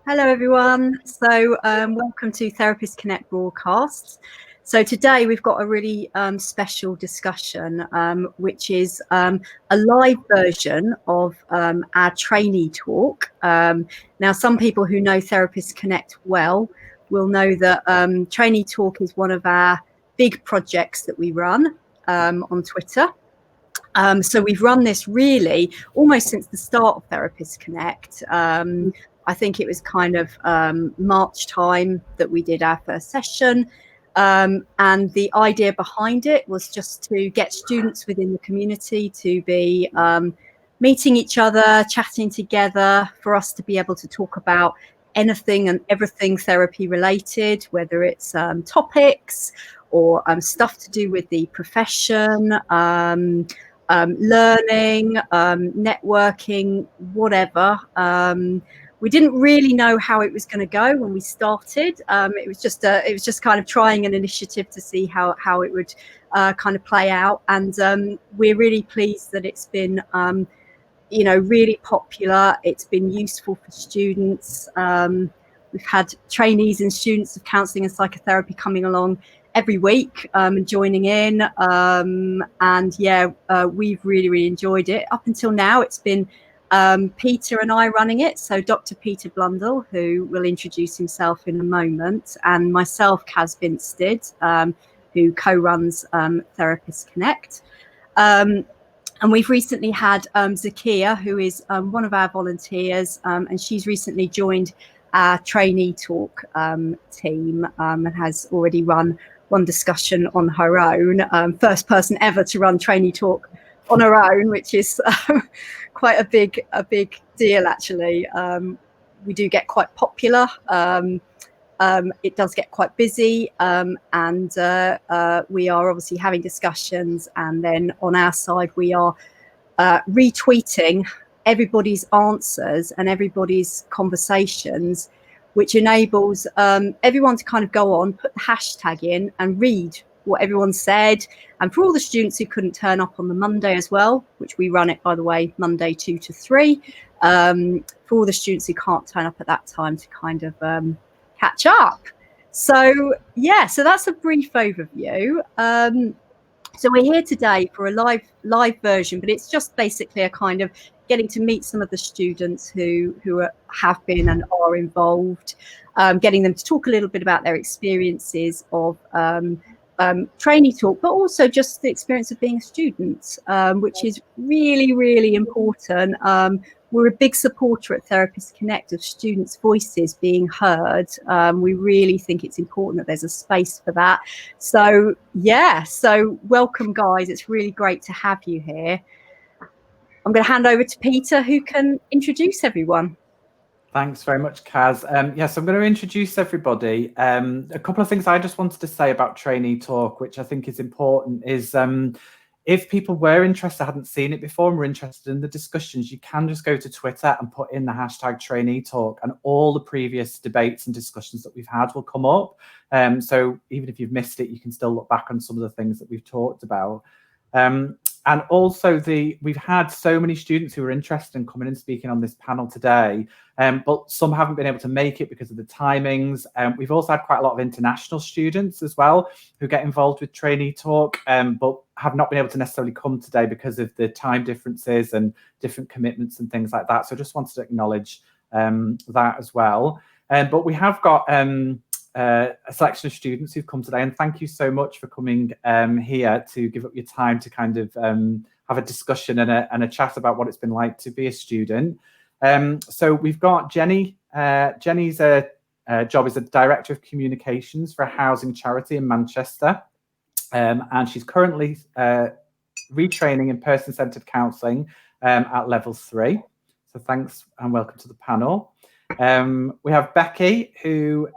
Hello, everyone. So welcome to Therapist Connect broadcasts. So today we've got a really special discussion, which is a live version of our trainee talk. Now, some people who know Therapist Connect well will know that trainee talk is one of our big projects that we run on Twitter. So we've run this really almost since the start of Therapist Connect. I think it was kind of March time that we did our first session. And the idea behind it was just to get students within the community to be meeting each other, chatting together, for us to be able to talk about anything and everything therapy related, whether it's topics or stuff to do with the profession, learning, networking, whatever. We didn't really know how it was going to go when we started. It was just kind of trying an initiative to see how it would kind of play out. And we're really pleased that it's been really popular. It's been useful for students. We've had trainees and students of counselling and psychotherapy coming along every week and joining in. We've really enjoyed it. Up until now, it's been Peter and I running it. So Dr. Peter Blundell, who will introduce himself in a moment, and myself, Kaz Vinstead, who co-runs Therapist Connect. And we've recently had Zakia, who is one of our volunteers, and she's recently joined our trainee talk team and has already run one discussion on her own. First person ever to run trainee talk on her own, which is quite a big deal, actually. We do get quite popular. It does get quite busy, and we are obviously having discussions, and then on our side we are retweeting everybody's answers and everybody's conversations, which enables everyone to kind of go on, put the hashtag in and read what everyone said. And for all the students who couldn't turn up on the Monday as well, which we run it, by the way, Monday 2 to 3, for all the students who can't turn up at that time to kind of catch up. So that's a brief overview. So we're here today for a live version, but it's just basically a kind of getting to meet some of the students who have been and are involved, getting them to talk a little bit about their experiences of trainee talk, but also just the experience of being a student, which is really important. We're a big supporter at Therapist Connect of students' voices being heard. We really think it's important that there's a space for that. So welcome, guys. It's really great to have you here. I'm going to hand over to Peter, who can introduce everyone. Thanks very much, Kaz. Yes, I'm going to introduce everybody. A couple of things I just wanted to say about trainee talk, which I think is important, is if people were interested, hadn't seen it before, and were interested in the discussions, you can just go to Twitter and put in the hashtag trainee talk, and all the previous debates and discussions that we've had will come up. So even if you've missed it, you can still look back on some of the things that we've talked about. And also we've had so many students who are interested in coming and speaking on this panel today, but some haven't been able to make it because of the timings. We've also had quite a lot of international students as well who get involved with trainee talk, but have not been able to necessarily come today because of the time differences and different commitments and things like that. So I just wanted to acknowledge that as well. But we have got a selection of students who've come today, and thank you so much for coming here to give up your time to kind of have a discussion and a chat about what it's been like to be a student. So we've got Jenny. Jenny's job is a Director of Communications for a housing charity in Manchester, and she's currently retraining in person-centred counselling at level 3. So thanks and welcome to the panel. We have Becky, who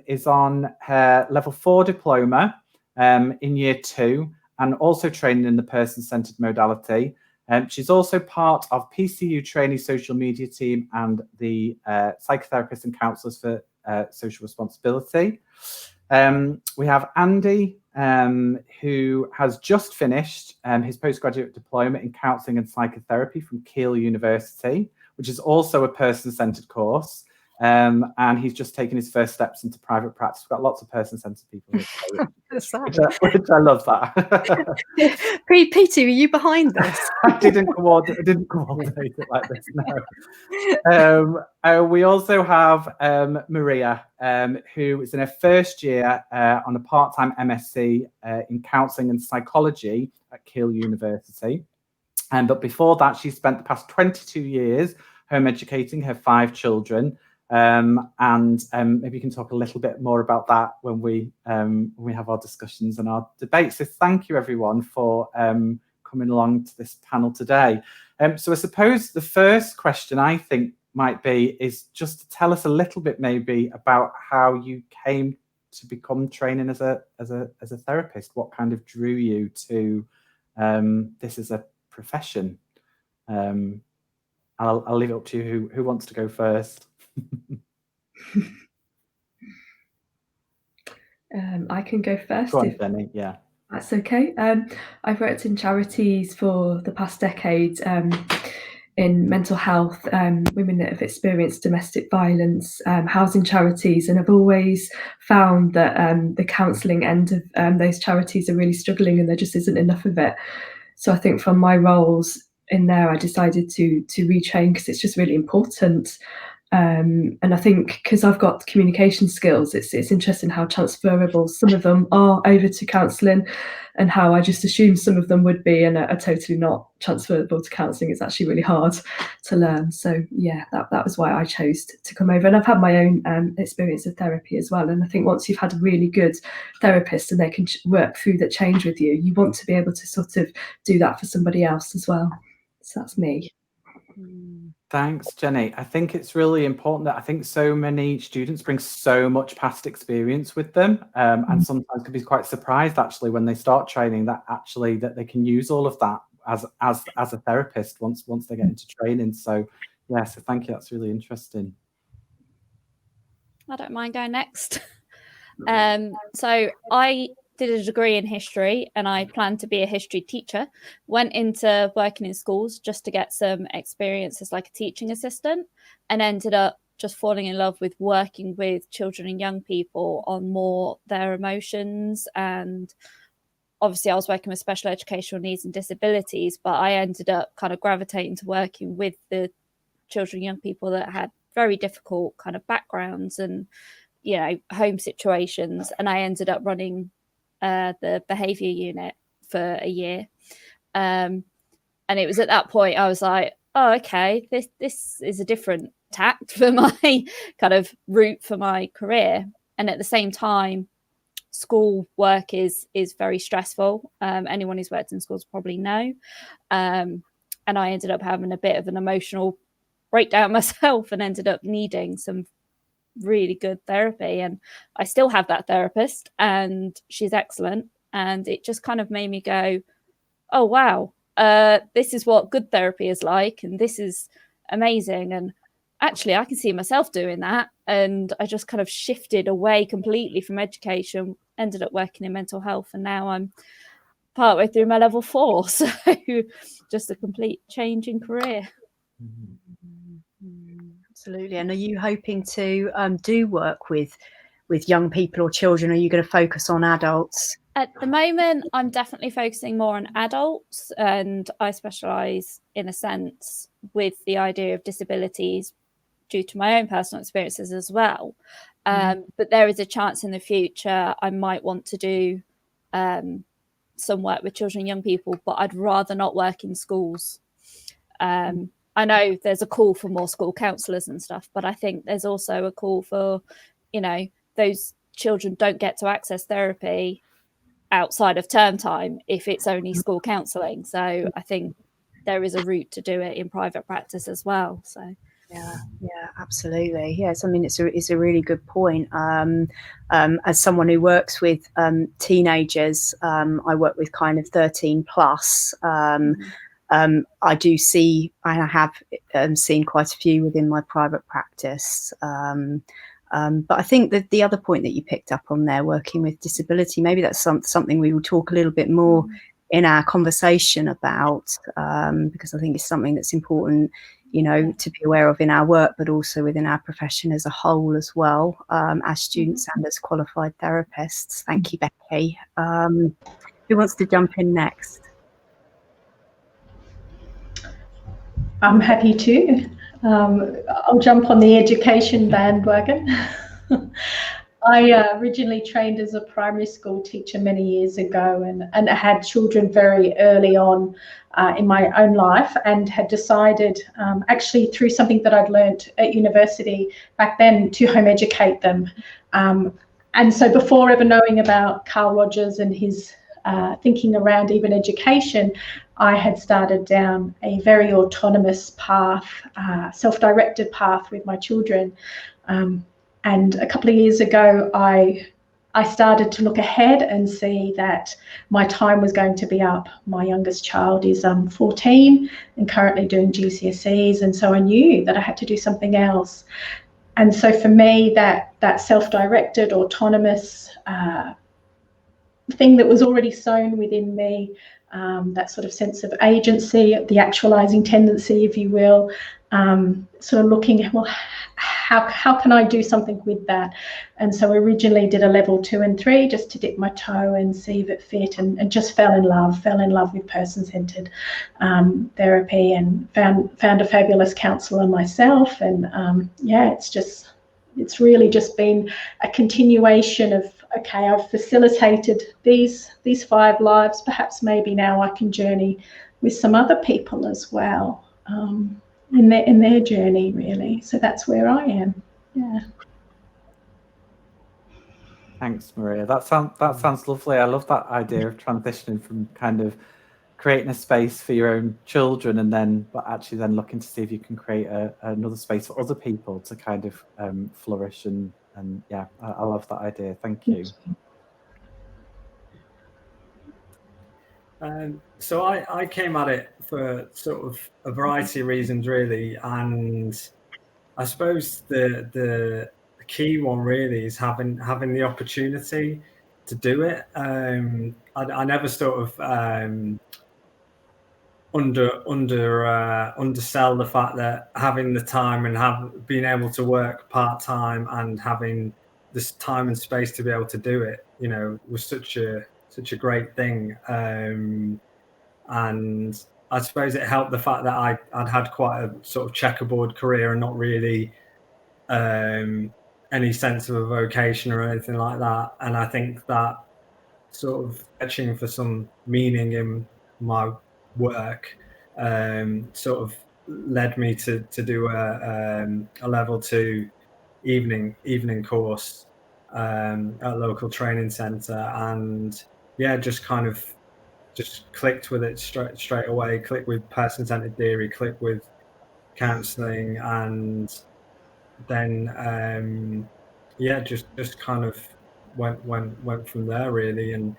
is on her level 4 diploma in year 2 and also training in the person-centred modality. She's also part of PCU trainee social media team and the psychotherapists and counsellors for social responsibility. We have Andy, who has just finished his postgraduate diploma in counselling and psychotherapy from Keele University, which is also a person-centred course. and he's just taken his first steps into private practice. We've got lots of person-centered people here, which I love that. Peter, are you behind this? I didn't coordinate it like this, no. We also have Maria, who is in her first year on a part-time MSc in counselling and psychology at Keele University. But before that, she spent the past 22 years home educating her 5 children. And maybe you can talk a little bit more about that when we have our discussions and our debates. So thank you everyone for coming along to this panel today. So I suppose the first question I think might be is just to tell us a little bit maybe about how you came to become training as a therapist. What kind of drew you to this as a profession? I'll leave it up to you. Who wants to go first? I can go first. Go on, Jenny. Yeah, that's okay. I've worked in charities for the past decade in mental health, women that have experienced domestic violence, housing charities, and I've always found that the counselling end of those charities are really struggling, and there just isn't enough of it. So I think from my roles in there, I decided to retrain because it's just really important. And I think because I've got communication skills, it's interesting how transferable some of them are over to counselling, and how I just assume some of them would be and are totally not transferable to counselling. It's actually really hard to learn. So yeah, that was why I chose to come over. And I've had my own experience of therapy as well. And I think once you've had a really good therapist and they can work through that change with you, you want to be able to sort of do that for somebody else as well. So that's me. Thanks, Jenny. I think it's really important that I think so many students bring so much past experience with them, and sometimes can be quite surprised actually when they start training that they can use all of that as a therapist once they get into training. So yeah, so thank you. That's really interesting. I don't mind going next. So I did a degree in history and I planned to be a history teacher. Went into working in schools just to get some experience as like a teaching assistant, and ended up just falling in love with working with children and young people on more their emotions. And obviously I was working with special educational needs and disabilities, but I ended up kind of gravitating to working with the children and young people that had very difficult kind of backgrounds and, you know, home situations. And I ended up running the behaviour unit for a year, and it was at that point I was like, oh, okay, this is a different tact for my kind of route for my career. And at the same time, school work is very stressful. Anyone who's worked in schools probably know, and I ended up having a bit of an emotional breakdown myself and ended up needing some really good therapy. And I still have that therapist and she's excellent, and it just kind of made me go, oh wow, this is what good therapy is like, and this is amazing, and actually I can see myself doing that. And I just kind of shifted away completely from education, ended up working in mental health, and now I'm partway through my level 4, so just a complete change in career. Absolutely. And are you hoping to do work with young people or children? Or are you going to focus on adults? At the moment, I'm definitely focusing more on adults, and I specialise in a sense with the idea of disabilities due to my own personal experiences as well. But there is a chance in the future I might want to do some work with children and young people, but I'd rather not work in schools. I know there's a call for more school counsellors and stuff, but I think there's also a call for, you know, those children don't get to access therapy outside of term time if it's only school counselling. So I think there is a route to do it in private practice as well. So yeah, absolutely. Yes, I mean it's a really good point. As someone who works with teenagers, I work with kind of 13 plus. I do see, I have seen quite a few within my private practice. But I think that the other point that you picked up on there, working with disability, maybe that's something we will talk a little bit more in our conversation about, because I think it's something that's important you know, to be aware of in our work, but also within our profession as a whole as well, as students and as qualified therapists. Thank you, Becky. Who wants to jump in next? I'm happy to. I'll jump on the education bandwagon. I originally trained as a primary school teacher many years ago, and I had children very early on in my own life, and had decided, actually through something that I'd learnt at university back then, to home educate them. And so before ever knowing about Carl Rogers and his thinking around even education, I had started down a very autonomous path, self-directed path with my children. And a couple of years ago, I started to look ahead and see that my time was going to be up. My youngest child is 14 and currently doing GCSEs, and so I knew that I had to do something else. And so for me, that self-directed, autonomous thing that was already sown within me, that sort of sense of agency, the actualizing tendency, if you will, sort of looking at, well, how can I do something with that? And so originally did a level 2 and 3 just to dip my toe and see if it fit, and just fell in love with person-centered therapy, and found a fabulous counsellor myself. And yeah, it's really just been a continuation of, okay, I've facilitated these 5 lives, perhaps maybe now I can journey with some other people as well, in their journey, really. So that's where I am. Yeah. Thanks, Maria. That sounds lovely. I love that idea of transitioning from kind of creating a space for your own children, and then actually looking to see if you can create another space for other people to kind of flourish. And yeah, I love that idea. Thank you. So I came at it for sort of a variety of reasons, really, and I suppose the key one really is having the opportunity to do it. I never sort of undersell the fact that having the time and being able to work part-time and having this time and space to be able to do it, you know, was such a great thing. And I suppose it helped the fact that I'd had quite a sort of checkerboard career and not really any sense of a vocation or anything like that. And I think that sort of searching for some meaning in my work sort of led me to do a level 2 evening course at a local training centre, and yeah, just kind of clicked with it straight away. Clicked with person-centered theory, clicked with counselling, and then yeah, just kind of went from there, really. And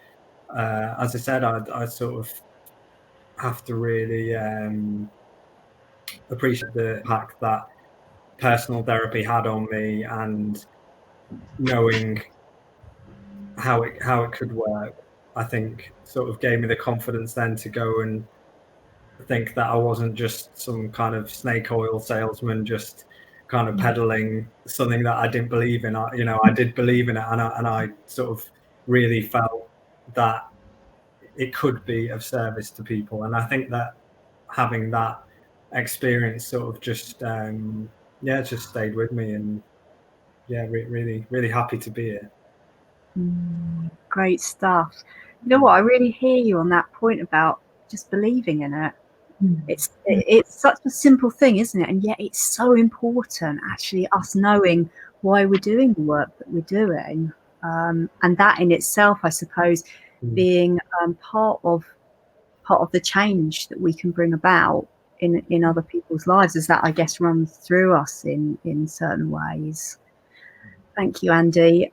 as I said, I sort of have to really appreciate the impact that personal therapy had on me, and knowing how it could work, I think sort of gave me the confidence then to go and think that I wasn't just some kind of snake oil salesman, just kind of peddling something that I didn't believe in. I did believe in it, and I sort of really felt that it could be of service to people. And I think that having that experience sort of just stayed with me, and yeah, really happy to be here. Great stuff. You know what, I really hear you on that point about just believing in it. It's such a simple thing, isn't it? And yet it's so important, actually, us knowing why we're doing the work that we're doing, and that in itself, I suppose, being part of the change that we can bring about in other people's lives, as that, I guess, runs through us in certain ways. Thank you, Andy.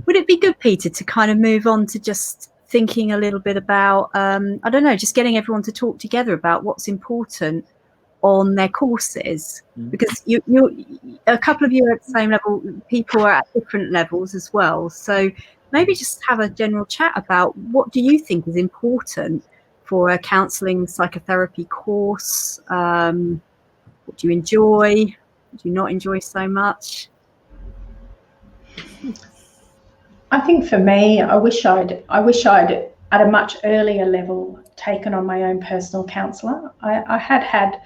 Would it be good, Peter, to kind of move on to just thinking a little bit about, I don't know, just getting everyone to talk together about what's important on their courses? Because you a couple of you are at the same level, people are at different levels as well. So maybe just have a general chat about what do you think is important for a counselling psychotherapy course? What do you enjoy? What do you not enjoy so much? I think for me, I wish I'd at a much earlier level taken on my own personal counsellor. I had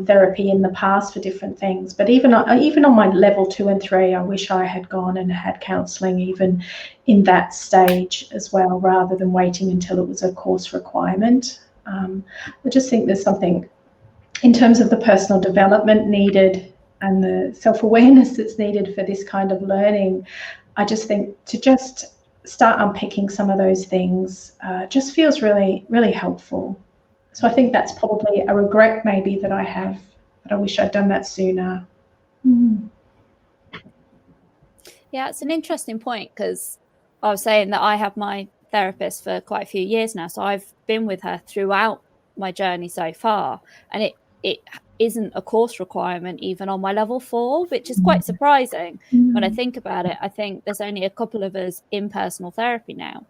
therapy in the past for different things, but even on my level 2 and 3, I wish I had gone and had counselling even in that stage as well, rather than waiting until it was a course requirement. I just think there's something in terms of the personal development needed and the self-awareness that's needed for this kind of learning. I just think to just start unpicking some of those things just feels really, really helpful. So I think that's probably a regret maybe that I have, but I wish I'd done that sooner. Yeah, it's an interesting point, because I was saying that I have my therapist for quite a few years now, so I've been with her throughout my journey so far, and it isn't a course requirement even on my level 4, which is quite surprising when I think about it. I think there's only a couple of us in personal therapy now,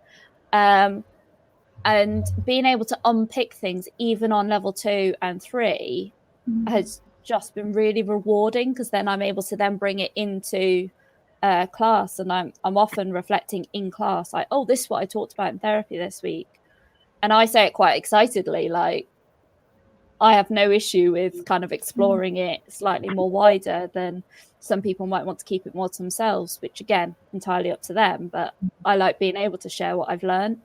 and being able to unpick things even on level 2 and 3 has just been really rewarding, because then I'm able to then bring it into class, and I'm often reflecting in class, like, oh, this is what I talked about in therapy this week, and I say it quite excitedly, like, I have no issue with kind of exploring it slightly more wider than some people might want to keep it more to themselves, which again, entirely up to them. But I like being able to share what I've learned.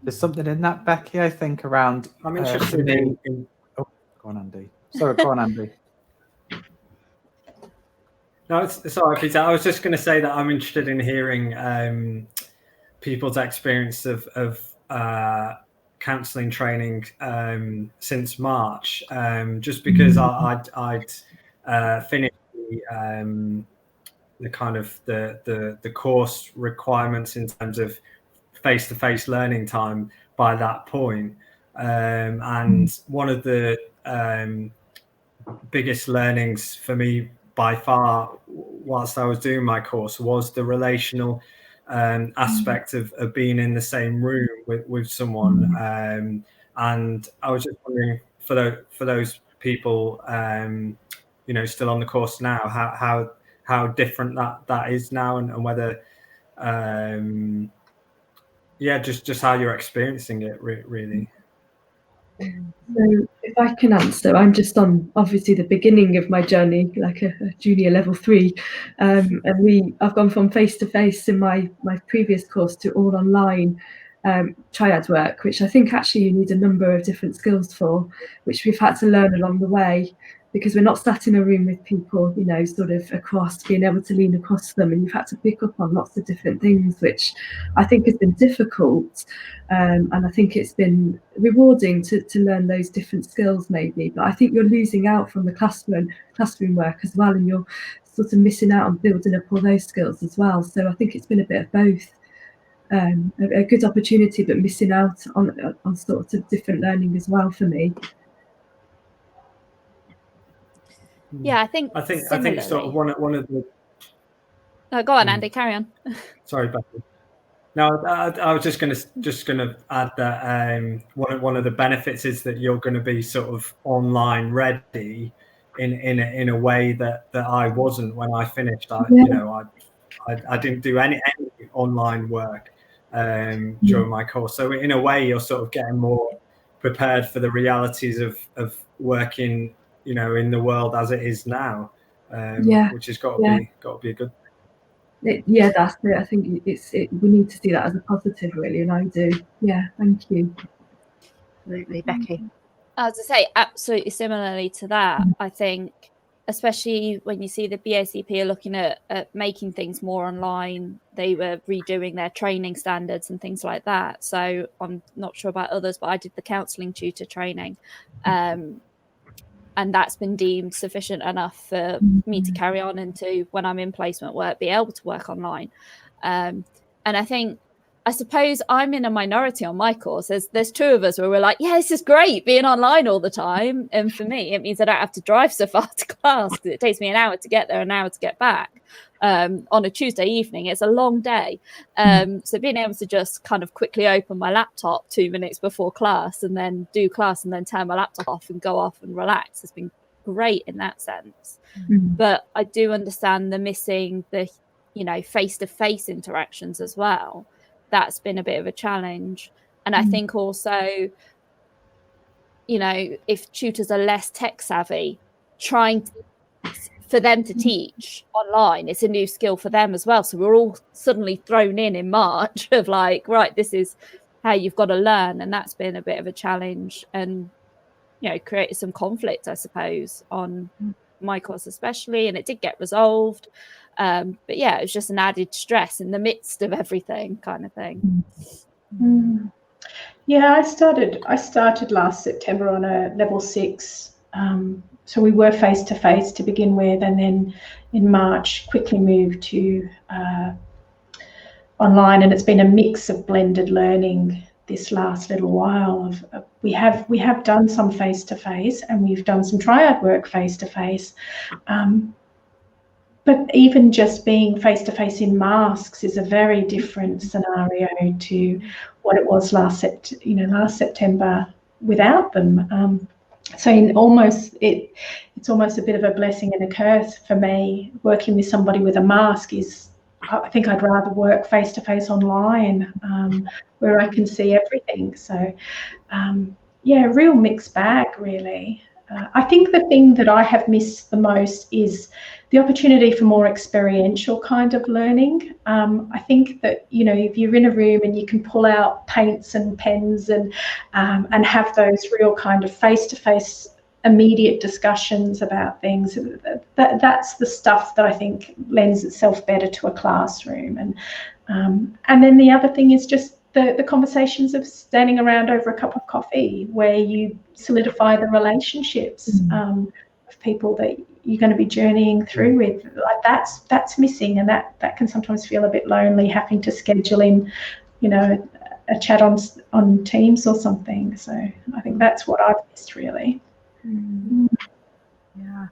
There's something in that, Becky, I think, around... I'm interested in... Oh, go on, Andy. Sorry, go on, Andy. No, sorry, Peter. I was just going to say that I'm interested in hearing people's experience of counselling training since March, just because I'd finished the kind of the course requirements in terms of face-to-face learning time by that point, and one of the biggest learnings for me by far whilst I was doing my course was the relational aspect of being in the same room with someone, and I was just wondering for those people still on the course now, how different that is now, and whether just how you're experiencing it really. So if I can answer, I'm just on obviously the beginning of my journey, like a junior level 3, and I've gone from face to face in my previous course to all online triad work, which I think actually you need a number of different skills for, which we've had to learn along the way, because we're not sat in a room with people, sort of across, being able to lean across them, and you've had to pick up on lots of different things, which I think has been difficult, and I think it's been rewarding to learn those different skills maybe, but I think you're losing out from the classroom work as well, and you're sort of missing out on building up all those skills as well. So I think it's been a bit of both. A good opportunity, but missing out on sorts of different learning as well for me. Yeah, I think sort of one of the... No, go on, Andy, carry on. Sorry, Becky. No, I was just gonna add that one of the benefits is that you're going to be sort of online ready in a way that I wasn't when I finished. I didn't do any online work during my course, so in a way you're sort of getting more prepared for the realities of working in the world as it is now, which has got to be a good thing. That's it. I think we need to see that as a positive, really, and I do. Yeah, thank you. Absolutely, Becky. As I say, absolutely similarly to that, I think, especially when you see the BACP are looking at making things more online, they were redoing their training standards and things like that. So I'm not sure about others, but I did the counselling tutor training. And that's been deemed sufficient enough for me to carry on into when I'm in placement work, be able to work online. And I suppose I'm in a minority on my course. There's 2 of us where we're like, yeah, this is great being online all the time. And for me, it means I don't have to drive so far to class, because it takes me an hour to get there, an hour to get back. on a Tuesday evening. It's a long day. So being able to just kind of quickly open my laptop 2 minutes before class and then do class and then turn my laptop off and go off and relax has been great in that sense. But I do understand the missing the, you know, face-to-face interactions as well. That's been a bit of a challenge. And I think also, you know, if tutors are less tech savvy, for them to teach online, it's a new skill for them as well. So we're all suddenly thrown in March of like, right, this is how you've got to learn. And that's been a bit of a challenge and, you know, created some conflict, I suppose, on my course especially. And it did get resolved. But yeah, it was just an added stress in the midst of everything kind of thing. Yeah, I started last September on a level 6. So we were face-to-face to begin with, and then in March quickly moved to online, and it's been a mix of blended learning this last little while. We have done some face-to-face, and we've done some triad work face-to-face. But even just being face-to-face in masks is a very different scenario to what it was last September without them. So it's almost a bit of a blessing and a curse for me. Working with somebody with a mask I think I'd rather work face-to-face online, where I can see everything. So real mixed bag really. I think the thing that I have missed the most is the opportunity for more experiential kind of learning. I think that, you know, if you're in a room and you can pull out paints and pens and have those real kind of face-to-face immediate discussions about things, that's the stuff that I think lends itself better to a classroom. And then the other thing is just the conversations of standing around over a cup of coffee, where you solidify the relationships of people that you're going to be journeying through with. Like that's missing, and that can sometimes feel a bit lonely, having to schedule in, you know, a chat on Teams or something. So I think that's what I've missed really. Yeah,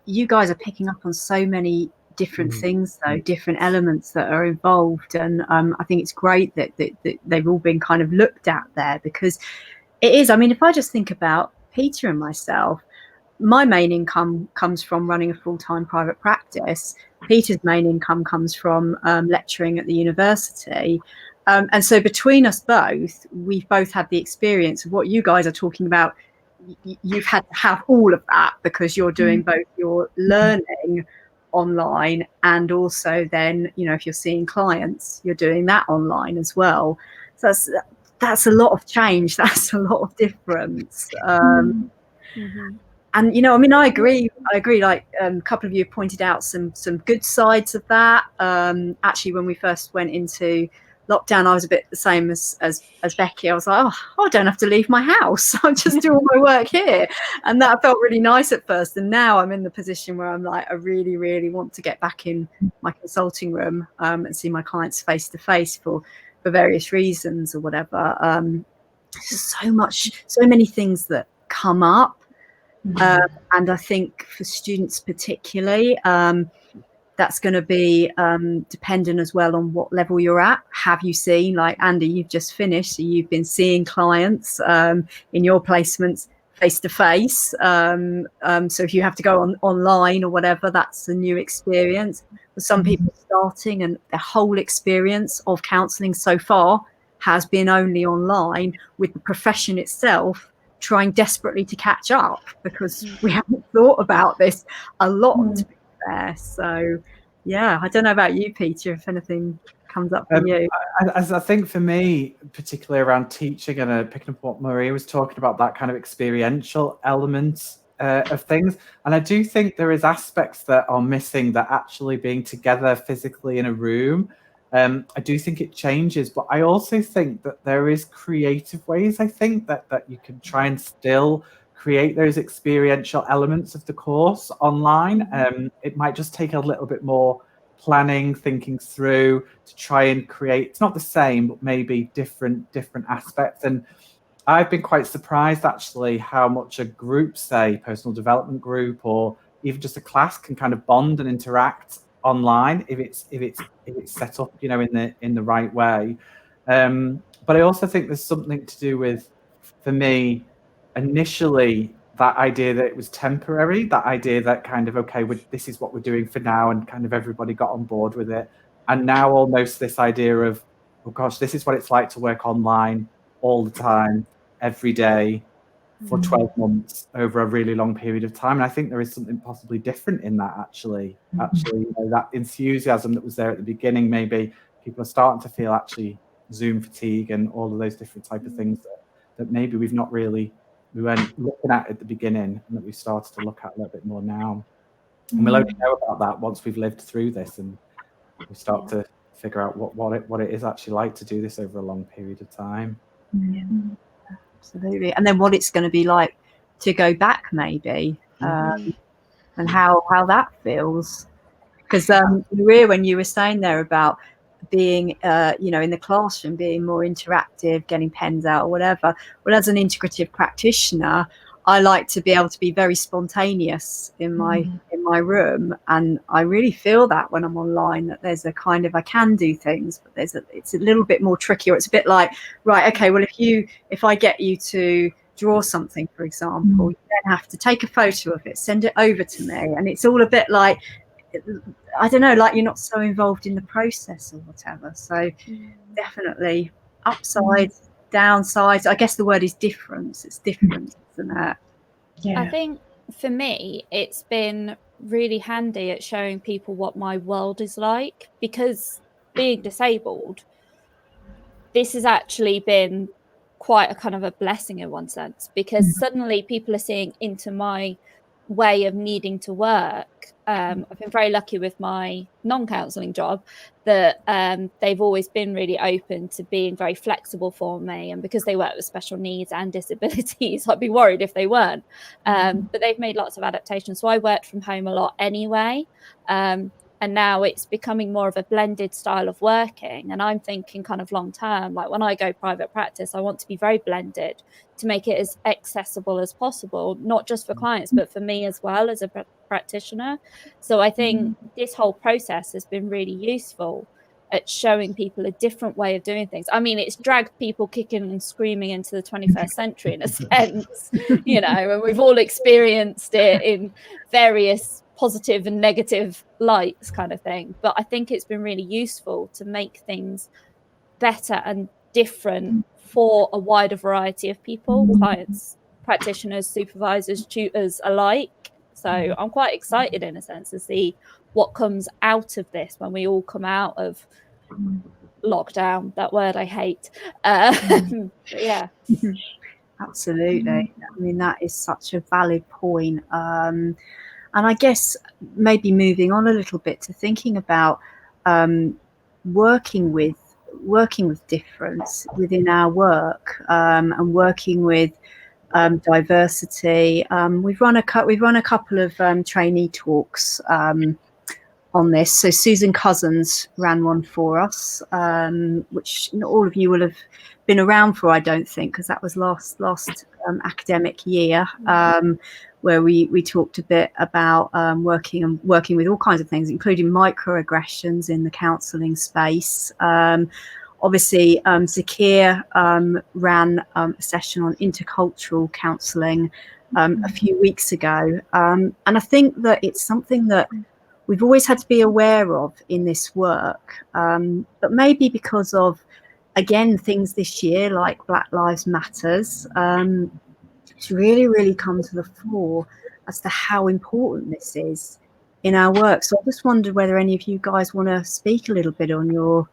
you guys are picking up on so many different things, though, different elements that are involved, and I think it's great that they've all been kind of looked at there, because it is, I mean, if I just think about Peter and myself, my main income comes from running a full-time private practice. Peter's main income comes from lecturing at the university, and so between us both, we've both had the experience of what you guys are talking about. You've had to have all of that because you're doing both your learning online and also then, you know, if you're seeing clients, you're doing that online as well. So that's a lot of change. That's a lot of difference. And, you know, I mean, I agree. Like a couple of you pointed out some good sides of that. Actually, when we first went into lockdown, I was a bit the same as Becky. I was like, I don't have to leave my house. I'll just do all my work here. And that felt really nice at first. And now I'm in the position where I'm like, I really, really want to get back in my consulting room and see my clients face to face for various reasons or whatever. So many things that come up. And I think for students particularly, that's going to be dependent as well on what level you're at. Have you seen, like Andy, you've just finished, so you've been seeing clients in your placements face to face. So if you have to go online or whatever, that's a new experience. For some people starting, and their whole experience of counselling so far has been only online, with the profession itself trying desperately to catch up because we haven't thought about this a lot. There. So yeah, I don't know about you, Peter, if anything comes up for you. As I think for me, particularly around teaching and picking up what Maria was talking about, that kind of experiential element of things, and I do think there is aspects that are missing, that actually being together physically in a room, I do think it changes, but I also think that there is creative ways, I think, that you can try and still create those experiential elements of the course online. It might just take a little bit more planning, thinking through to try and create, it's not the same, but maybe different aspects. And I've been quite surprised actually how much a group, say personal development group or even just a class, can kind of bond and interact online if it's set up, you know, in the right way. But I also think there's something to do with, for me, initially, that idea that it was temporary, that idea that kind of, okay, this is what we're doing for now, and kind of everybody got on board with it. And now almost this idea of, oh gosh, this is what it's like to work online all the time, every day, for 12 months over a really long period of time. And I think there is something possibly different in that, actually, you know, that enthusiasm that was there at the beginning, maybe people are starting to feel actually Zoom fatigue and all of those different type of things that maybe we weren't looking at the beginning, and that we've started to look at a little bit more now. And we'll only know about that once we've lived through this and we start to figure out what it is actually like to do this over a long period of time. Yeah, absolutely. And then what it's going to be like to go back, maybe, and how that feels. Because Maria, when you were saying there about being, you know, in the classroom, being more interactive, getting pens out or whatever. Well, as an integrative practitioner, I like to be able to be very spontaneous in my room, and I really feel that when I'm online, that there's a kind of, I can do things, but it's a little bit more tricky, or it's a bit like, right, okay, well, if I get you to draw something, for example, you then have to take a photo of it, send it over to me, and it's all a bit like, I don't know, like you're not so involved in the process or whatever. So definitely upsides, downsides. I guess the word is difference. It's different, isn't it? Yeah. I think for me, it's been really handy at showing people what my world is like, because being disabled, this has actually been quite a kind of a blessing in one sense, because suddenly people are seeing into my way of needing to work. I've been very lucky with my non-counselling job that they've always been really open to being very flexible for me, and because they work with special needs and disabilities, I'd be worried if they weren't, but they've made lots of adaptations. So I worked from home a lot anyway, and now it's becoming more of a blended style of working. And I'm thinking kind of long term, like when I go private practice, I want to be very blended to make it as accessible as possible, not just for clients, but for me as well as a practitioner. So I think this whole process has been really useful at showing people a different way of doing things. I mean, it's dragged people kicking and screaming into the 21st century in a sense, you know, and we've all experienced it in various positive and negative lights kind of thing. But I think it's been really useful to make things better and different for a wider variety of people, clients, practitioners, supervisors, tutors alike. So I'm quite excited in a sense to see what comes out of this when we all come out of lockdown, that word I hate. Yeah. Absolutely. I mean, that is such a valid point. And I guess maybe moving on a little bit to thinking about working with difference within our work, and working with diversity. We've run a couple of trainee talks on this. So Susan Cousins ran one for us, which not all of you will have been around for, I don't think, because that was last academic year, where we talked a bit about working with all kinds of things, including microaggressions in the counselling space. Obviously, Zakir ran a session on intercultural counselling a few weeks ago, and I think that it's something that we've always had to be aware of in this work, but maybe because of, again, things this year like Black Lives Matters, it's really come to the fore as to how important this is in our work. So I just wondered whether any of you guys want to speak a little bit on your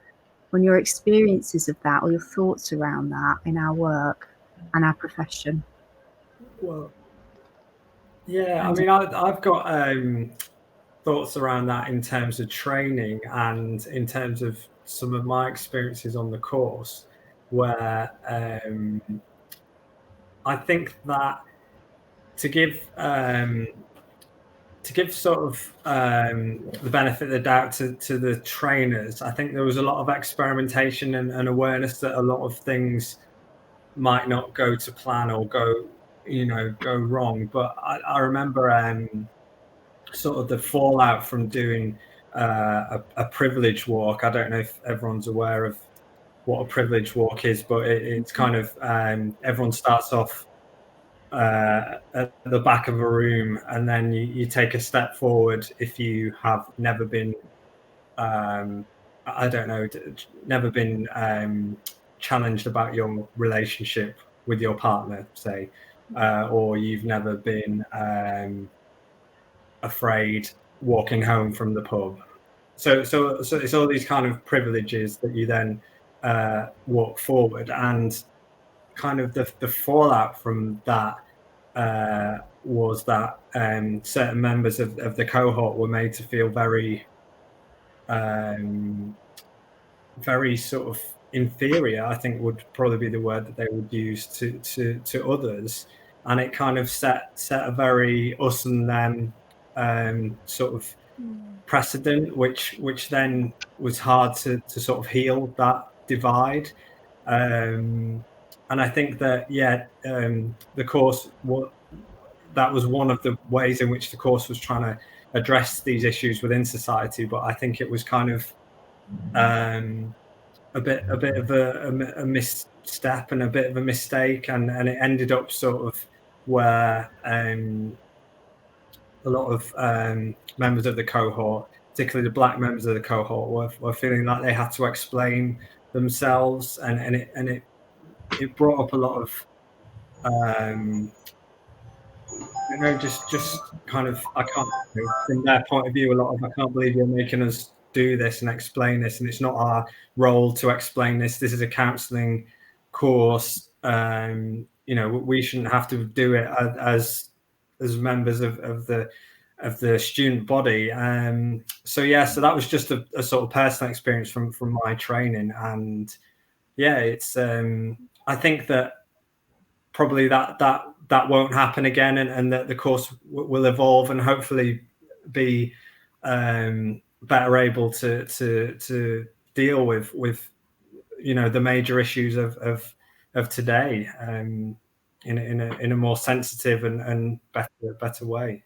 experiences of that, or your thoughts around that in our work and our profession. Well, yeah, I mean, I've got thoughts around that in terms of training and in terms of some of my experiences on the course, where I think that to give sort of the benefit of the doubt to the trainers, I think there was a lot of experimentation and awareness that a lot of things might not go to plan or go wrong. But I remember sort of the fallout from doing a privilege walk. I don't know if everyone's aware of what a privilege walk is, but it's kind of everyone starts off at the back of a room, and then you take a step forward if you have never been never been challenged about your relationship with your partner, say, or you've never been afraid walking home from the pub. So it's all these kind of privileges that you then walk forward, and kind of the fallout from that was that certain members of the cohort were made to feel very sort of inferior, I think would probably be the word that they would use to others, and it kind of set a very us and them sort of precedent, which then was hard to sort of heal that divide. And I think that the course, that was one of the ways in which the course was trying to address these issues within society, but I think it was kind of a bit of a misstep and a bit of a mistake, and it ended up sort of where a lot of members of the cohort, particularly the black members of the cohort, were feeling like they had to explain themselves, and it brought up a lot of just kind of, I can't, from their point of view, a lot of, I can't believe you're making us do this and explain this, and it's not our role to explain this. This is a counselling course. We shouldn't have to do it as members of the student body. So that was just a sort of personal experience from my training, and it's I think that probably that won't happen again, and that the course will evolve and hopefully be better able to deal with the major issues of today in a more sensitive and better way.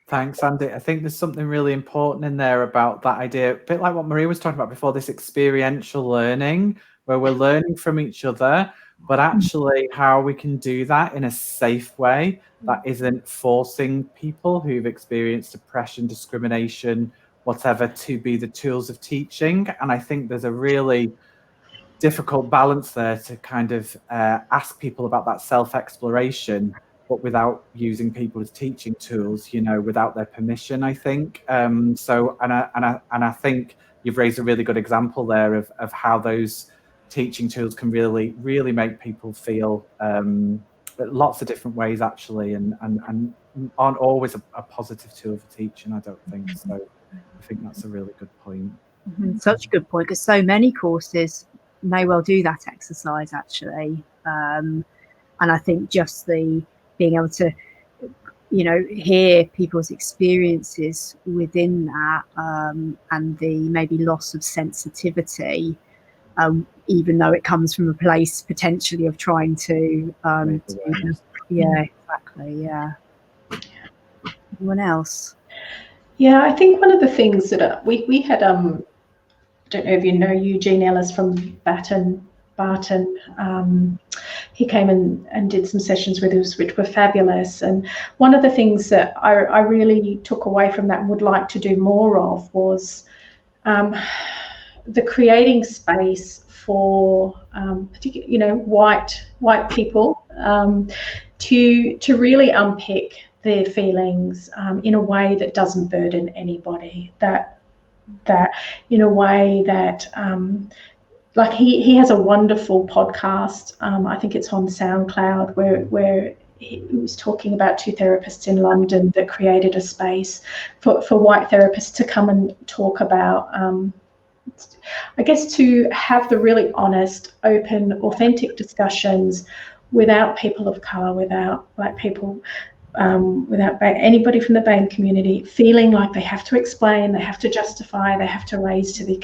Thanks, Andy. I think there's something really important in there about that idea, a bit like what Maria was talking about before, this experiential learning, where we're learning from each other, but actually how we can do that in a safe way that isn't forcing people who've experienced oppression, discrimination, whatever, to be the tools of teaching. And I think there's a really difficult balance there to kind of ask people about that self-exploration, but without using people as teaching tools, without their permission, I think. And I think you've raised a really good example there of how those teaching tools can really, really make people feel lots of different ways, actually, and aren't always a positive tool for teaching, I don't think. So I think that's a really good point. Such a good point, because so many courses may well do that exercise, actually. And I think just being able to, hear people's experiences within that, and the maybe loss of sensitivity, even though it comes from a place potentially of trying to, exactly. Anyone else? Yeah, I think one of the things that we had, I don't know if you know Eugene Ellis from Barton. He came and did some sessions with us, which were fabulous. And one of the things that I really took away from that and would like to do more of was the creating space for particularly, white people to really unpick their feelings in a way that doesn't burden anybody. That in a way that like he has a wonderful podcast. I think it's on SoundCloud where he was talking about two therapists in London that created a space for white therapists to come and talk about, I guess, to have the really honest, open, authentic discussions without people of colour, without black people, without anybody from the BAME community feeling like they have to explain, they have to justify, they have to rise to the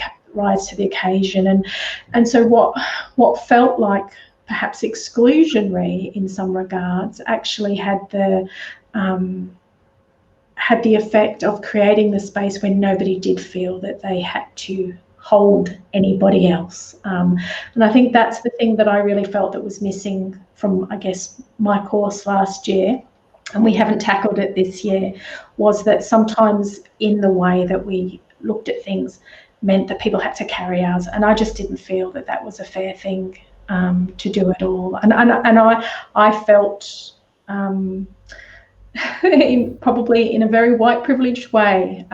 occasion. And so what felt like perhaps exclusionary in some regards actually had the had the effect of creating the space when nobody did feel that they had to hold anybody else. And I think that's the thing that I really felt that was missing from, I guess, my course last year, and we haven't tackled it this year, was that sometimes in the way that we looked at things meant that people had to carry ours, and I just didn't feel that that was a fair thing to do at all. And I felt probably in a very white privileged way,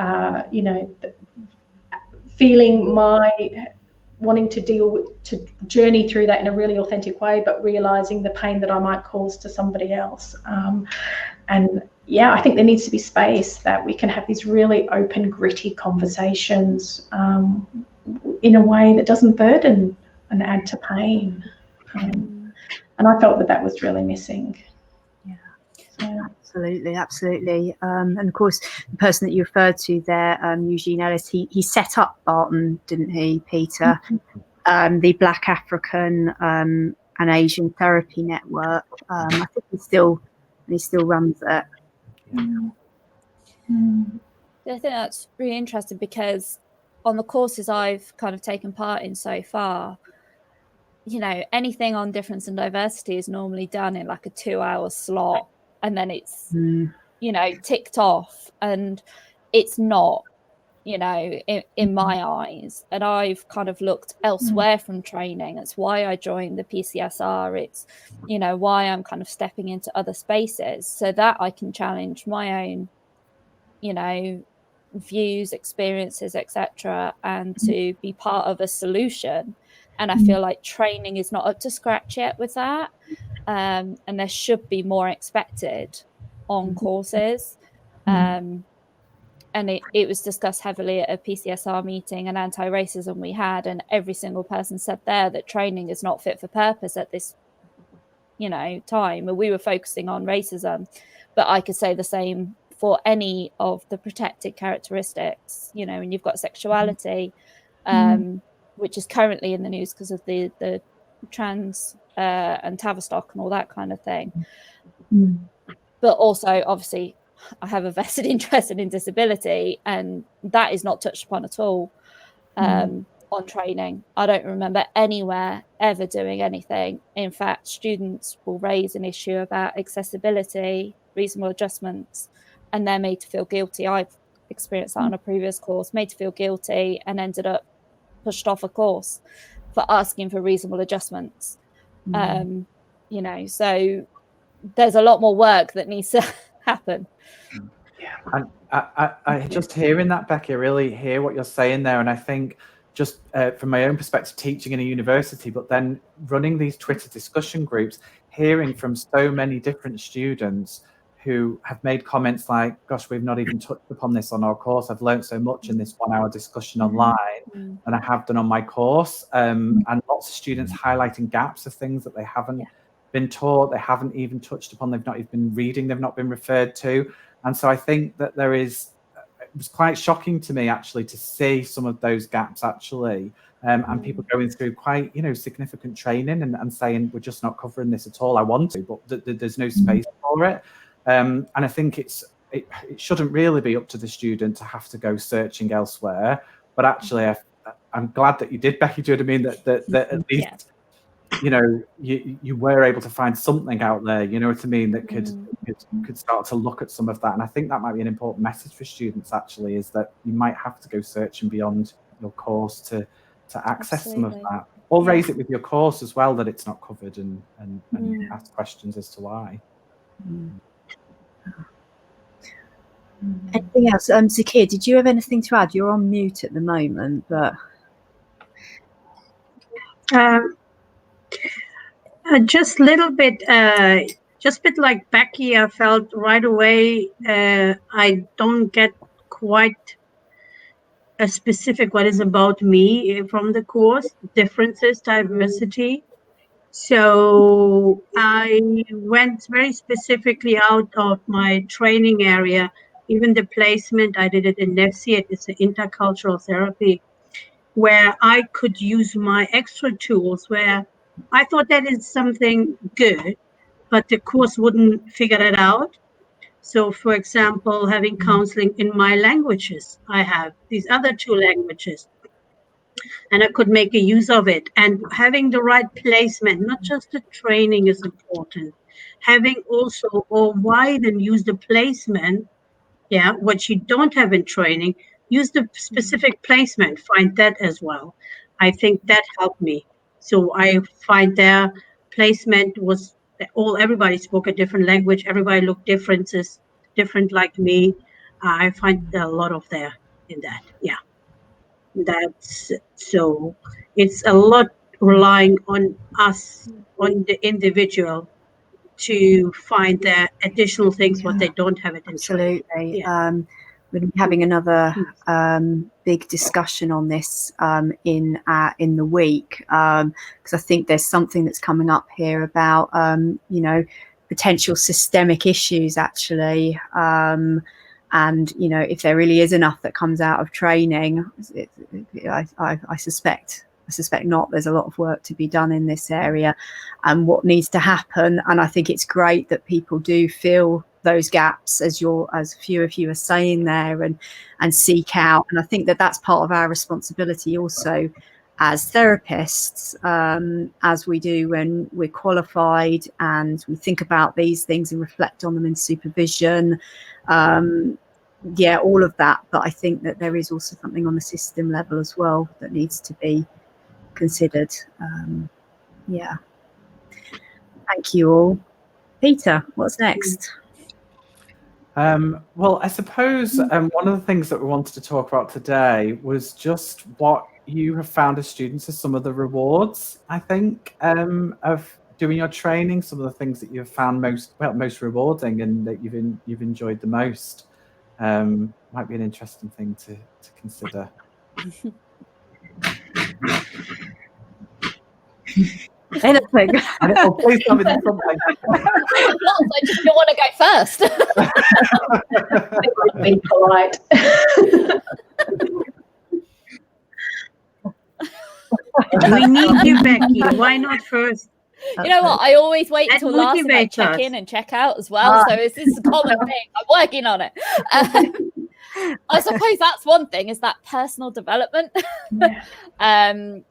feeling my wanting to journey through that in a really authentic way, but realizing the pain that I might cause to somebody else. And yeah, I think there needs to be space that we can have these really open, gritty conversations in a way that doesn't burden and add to pain. And I felt that was really missing. Yeah. So. Absolutely. And of course, the person that you referred to there, Eugene Ellis, he set up Barton, didn't he, Peter? The Black African and Asian Therapy Network. I think he still runs it. I think that's really interesting, because on the courses I've kind of taken part in so far, anything on difference and diversity is normally done in like a 2-hour slot, and then it's ticked off, and it's not, in my eyes. And I've kind of looked elsewhere from training. That's why I joined the PCSR. It's why I'm kind of stepping into other spaces, so that I can challenge my own views, experiences, etc., and to be part of a solution. And I feel like training is not up to scratch yet with that. And there should be more expected on courses. And it was discussed heavily at a PCSR meeting, an anti-racism we had, and every single person said there that training is not fit for purpose at this time. And we were focusing on racism, but I could say the same for any of the protected characteristics, and you've got sexuality, which is currently in the news because of the trans and Tavistock and all that kind of thing. But also, obviously, I have a vested interest in disability, and that is not touched upon at all on training. I don't remember anywhere ever doing anything. In fact, students will raise an issue about accessibility, reasonable adjustments, and they're made to feel guilty. I've experienced that on a previous course, made to feel guilty, and ended up pushed off a course for asking for reasonable adjustments. So there's a lot more work that needs to happen. Yeah, and I just hearing that, Becky, I really hear what you're saying there. And I think just from my own perspective, teaching in a university, but then running these Twitter discussion groups, hearing from so many different students who have made comments like, gosh, we've not even touched upon this on our course. I've learned so much in this 1-hour discussion online than I have done on my course. And lots of students highlighting gaps of things that they haven't been taught, they haven't even touched upon, they've not even been reading, they've not been referred to. And so I think that it was quite shocking to me actually to see some of those gaps actually, and people going through quite, significant training and saying, we're just not covering this at all. I want to, but there's no space for it. And I think it shouldn't really be up to the student to have to go searching elsewhere. But actually, I'm glad that you did, Becky. Do you know what I mean? That at least, you were able to find something out there. You know what I mean? That could start to look at some of that. And I think that might be an important message for students. Actually, is that you might have to go searching beyond your course to access some of that, or raise it with your course as well that it's not covered, and ask questions as to why. Anything else? Zakia, did you have anything to add? You're on mute at the moment, but just a little bit, just a bit like Becky, I felt right away I don't get quite a specific what is about me from the course, differences, diversity. So I went very specifically out of my training area. Even the placement, I did it in NEFCI, it's an intercultural therapy, where I could use my extra tools, where I thought that is something good, but the course wouldn't figure it out. So, for example, having counseling in my languages, I have these other 2 languages, and I could make a use of it. And having the right placement, not just the training is important, having also, or widen, use the placement, what you don't have in training, use the specific placement, find that as well. I think that helped me. So I find their placement was everybody spoke a different language, everybody looked different like me. I find a lot of there in that. Yeah. That's so it's a lot relying on us, on the individual, to find the additional things what they don't have it in training. Absolutely. Yeah. We're having another big discussion on this in the week, because I think there's something that's coming up here about potential systemic issues actually, and if there really is enough that comes out of training, I suspect not. There's a lot of work to be done in this area, and what needs to happen. And I think it's great that people do fill those gaps, as a few of you are saying there, and seek out. And I think that that's part of our responsibility also as therapists, as we do when we're qualified, and we think about these things and reflect on them in supervision. All of that. But I think that there is also something on the system level as well that needs to be considered. Thank you all. Peter, what's next? Well, I suppose one of the things that we wanted to talk about today was just what you have found as students as some of the rewards, I think, of doing your training, some of the things that you've found most rewarding and that you've enjoyed the most. Might be an interesting thing to consider. Anything. Oh, please tell me something. I just don't want to go first. Be polite. We need you, Becky. Why not first? You know what? I always wait That till last and I motivates check us. in and check out as well. So this is a common thing. I'm working on it. I suppose that's one thing, is that personal development. I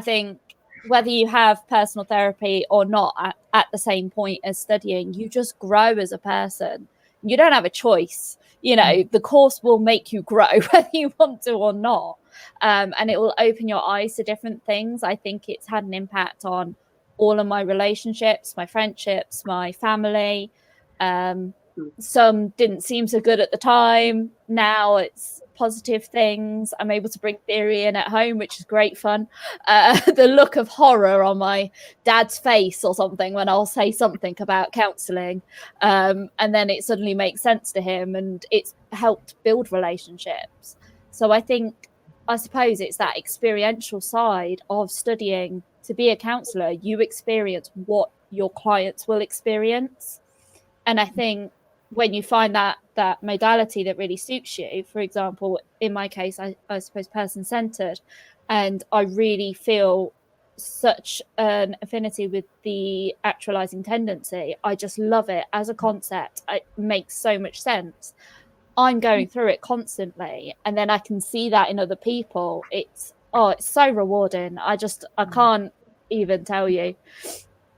think whether you have personal therapy or not at the same point as studying, you just grow as a person. You don't have a choice. The course will make you grow whether you want to or not. And it will open your eyes to different things. I think it's had an impact on all of my relationships, my friendships, my family. Some didn't seem so good at the time. Now it's positive things. I'm able to bring theory in at home, which is great fun. The look of horror on my dad's face or something when I'll say something about counselling, and then it suddenly makes sense to him, and it's helped build relationships. So I suppose it's that experiential side of studying to be a counsellor. You experience what your clients will experience. And I think when you find that modality that really suits you, for example, in my case, I suppose person-centered, and I really feel such an affinity with the actualizing tendency. I just love it as a concept. It makes so much sense. I'm going through it constantly, and then I can see that in other people. It's so rewarding. I can't even tell you.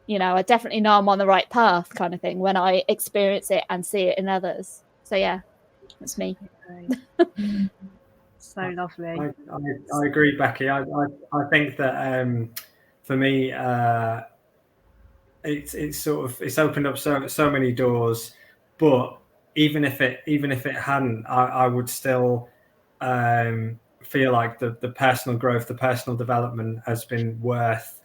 I definitely know I'm on the right path, kind of thing, when I experience it and see it in others. So yeah, that's me. So lovely. I agree, Becky. I think that for me, it's opened up so many doors. But even if it hadn't, I would still feel like the personal growth, the personal development has been worth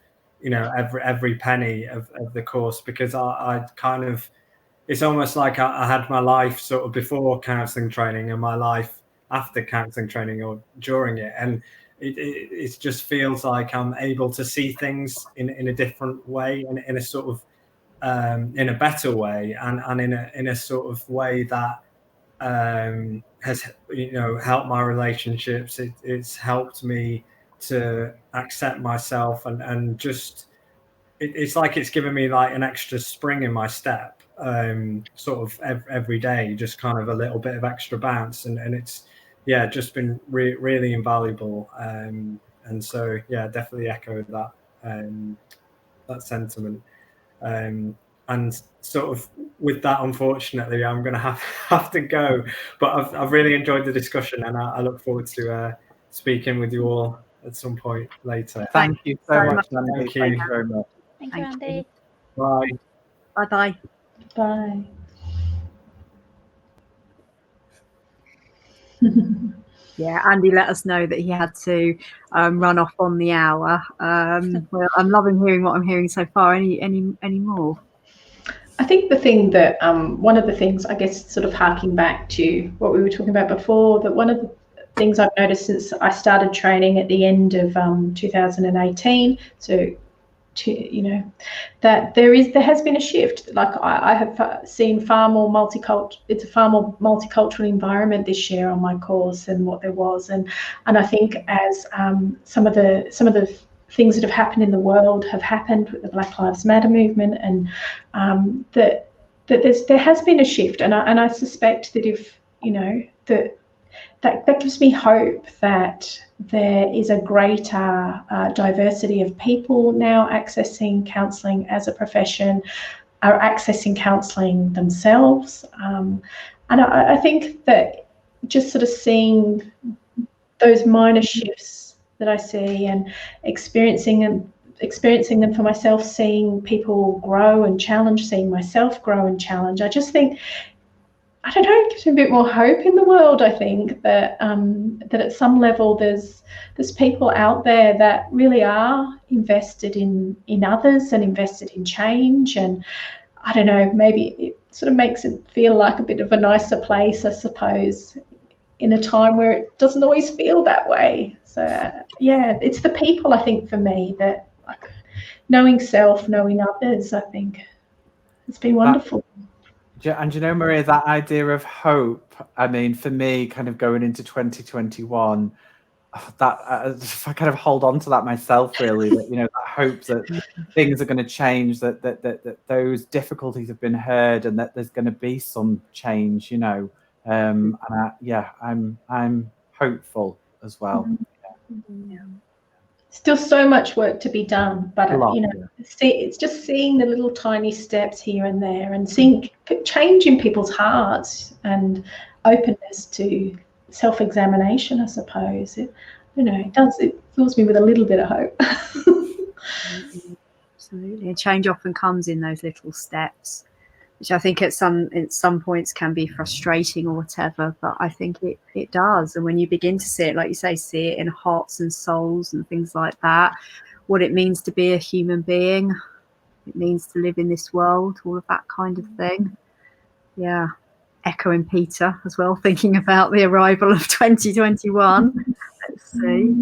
every penny of the course, because I kind of, it's almost like I had my life sort of before counselling training and my life after counselling training or during it, and it just feels like I'm able to see things in a different way, and in a sort of in a better way, and in a sort of way that has helped my relationships. It's helped me to accept myself, and just it's like it's given me like an extra spring in my step, sort of every day, just kind of a little bit of extra bounce, and it's just been really invaluable. And so definitely echo that that sentiment. And sort of with that, unfortunately, I'm going to have to go. But I've really enjoyed the discussion, and I look forward to speaking with you all at some point later. Thank you so much, Andy. Thank Thank you you very much. Thank you, Andy. Bye. Bye-bye. Bye. Yeah, Andy let us know that he had to run off on the hour. Well, I'm loving hearing what I'm hearing so far. Any more? I think the thing that one of the things, I guess, sort of harking back to what we were talking about before, that one of the things I've noticed since I started training at the end of 2018, that there has been a shift. Like I have seen far more it's a far more multicultural environment this year on my course than what there was, and I think as some of the things that have happened in the world have happened with the Black Lives Matter movement, and that there has been a shift, and I suspect that if that gives me hope that there is a greater diversity of people now accessing counselling as a profession, are accessing counselling themselves, and I think that just sort of seeing those minor shifts that I see and experiencing them for myself, seeing people grow and challenge, seeing myself grow and challenge, I just think, I don't know, it gives me a bit more hope in the world. I think that that at some level there's people out there that really are invested in others and invested in change, and I don't know, maybe it sort of makes it feel like a bit of a nicer place, I suppose, in a time where it doesn't always feel that way. So it's the people, I think, for me, that like knowing self, knowing others, I think it's been wonderful. And Maria, that idea of hope, I mean, for me, kind of going into 2021, that I kind of hold on to that myself, really, that, that hope that things are going to change, that those difficulties have been heard, and that there's going to be some change, and I'm hopeful as well. Yeah. Still so much work to be done, but it's just seeing the little tiny steps here and there, and seeing change in people's hearts and openness to self-examination, I suppose. It fills me with a little bit of hope. Absolutely, and change often comes in those little steps, which I think at some points can be frustrating or whatever, but I think it does. And when you begin to see it, like you say, see it in hearts and souls and things like that, what it means to be a human being, it means to live in this world, all of that kind of thing. Yeah, echoing Peter as well, thinking about the arrival of 2021. Let's see.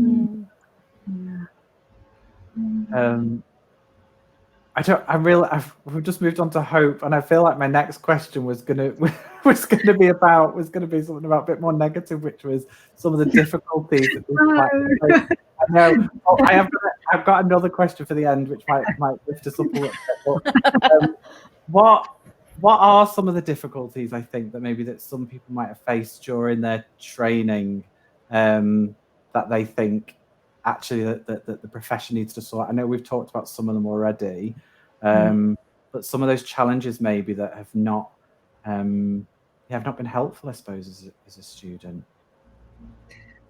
We've just moved on to hope, and I feel like my next question was gonna be something about a bit more negative, which was some of the difficulties that we I know. I've got another question for the end, which might lift us up a little bit. What are some of the difficulties, I think, that some people might have faced during their training, that they think actually that the profession needs to sort? I know we've talked about some of them already, but some of those challenges maybe that have not been helpful, I suppose, as a student.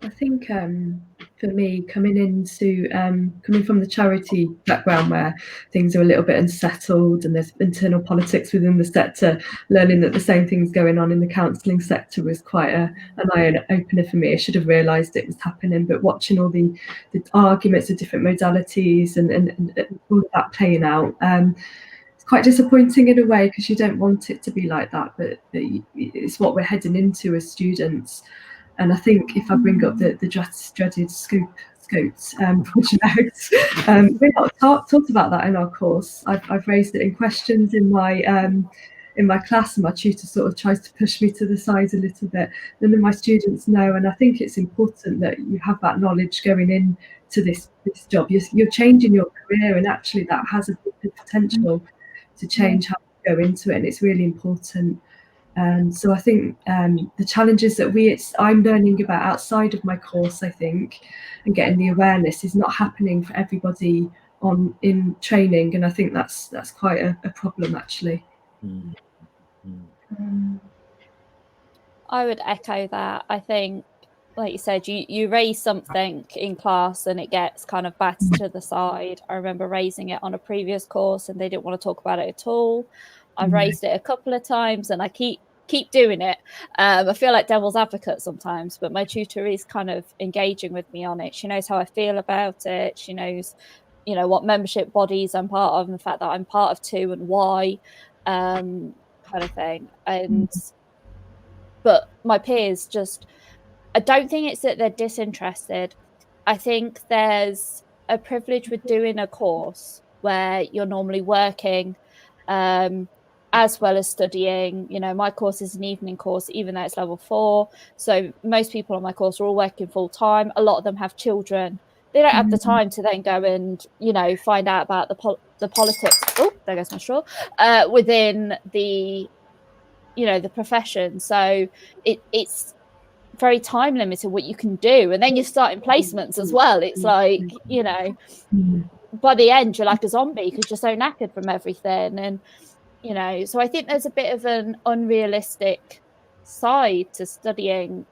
I think for me, coming from the charity background where things are a little bit unsettled and there's internal politics within the sector, learning that the same thing's going on in the counselling sector was quite an eye-opener for me. I should have realised it was happening, but watching all the arguments of different modalities and all of that playing out, it's quite disappointing in a way, because you don't want it to be like that, but it's what we're heading into as students. And I think if I bring up the dreaded scopes, we're not taught about that in our course. I've raised it in questions in my class, and my tutor sort of tries to push me to the side a little bit. None of my students know, and I think it's important that you have that knowledge going in to this job. You're changing your career, and actually that has a big potential to change how you go into it, and it's really important. So I think the challenges that I'm learning about outside of my course, I think, and getting the awareness is not happening for everybody in training, and I think that's quite a problem actually. I would echo that. I think, like you said, you raise something in class and it gets kind of batted to the side. I remember raising it on a previous course and they didn't want to talk about it at all. I've raised it a couple of times and I keep doing it. I feel like devil's advocate sometimes, but my tutor is kind of engaging with me on it. She knows how I feel about it. She knows, what membership bodies I'm part of and the fact that I'm part of two and why, kind of thing. But my peers just, I don't think it's that they're disinterested. I think there's a privilege with doing a course where you're normally working as well as studying. My course is an evening course, even though it's level 4. So most people on my course are all working full time. A lot of them have children. They don't have the time to then go and, find out about the politics. Oh, there goes my straw. Within the the profession. So it's very time limited what you can do, and then you're starting placements as well. It's like by the end you're like a zombie because you're so knackered from everything, and so I think there's a bit of an unrealistic side to studying.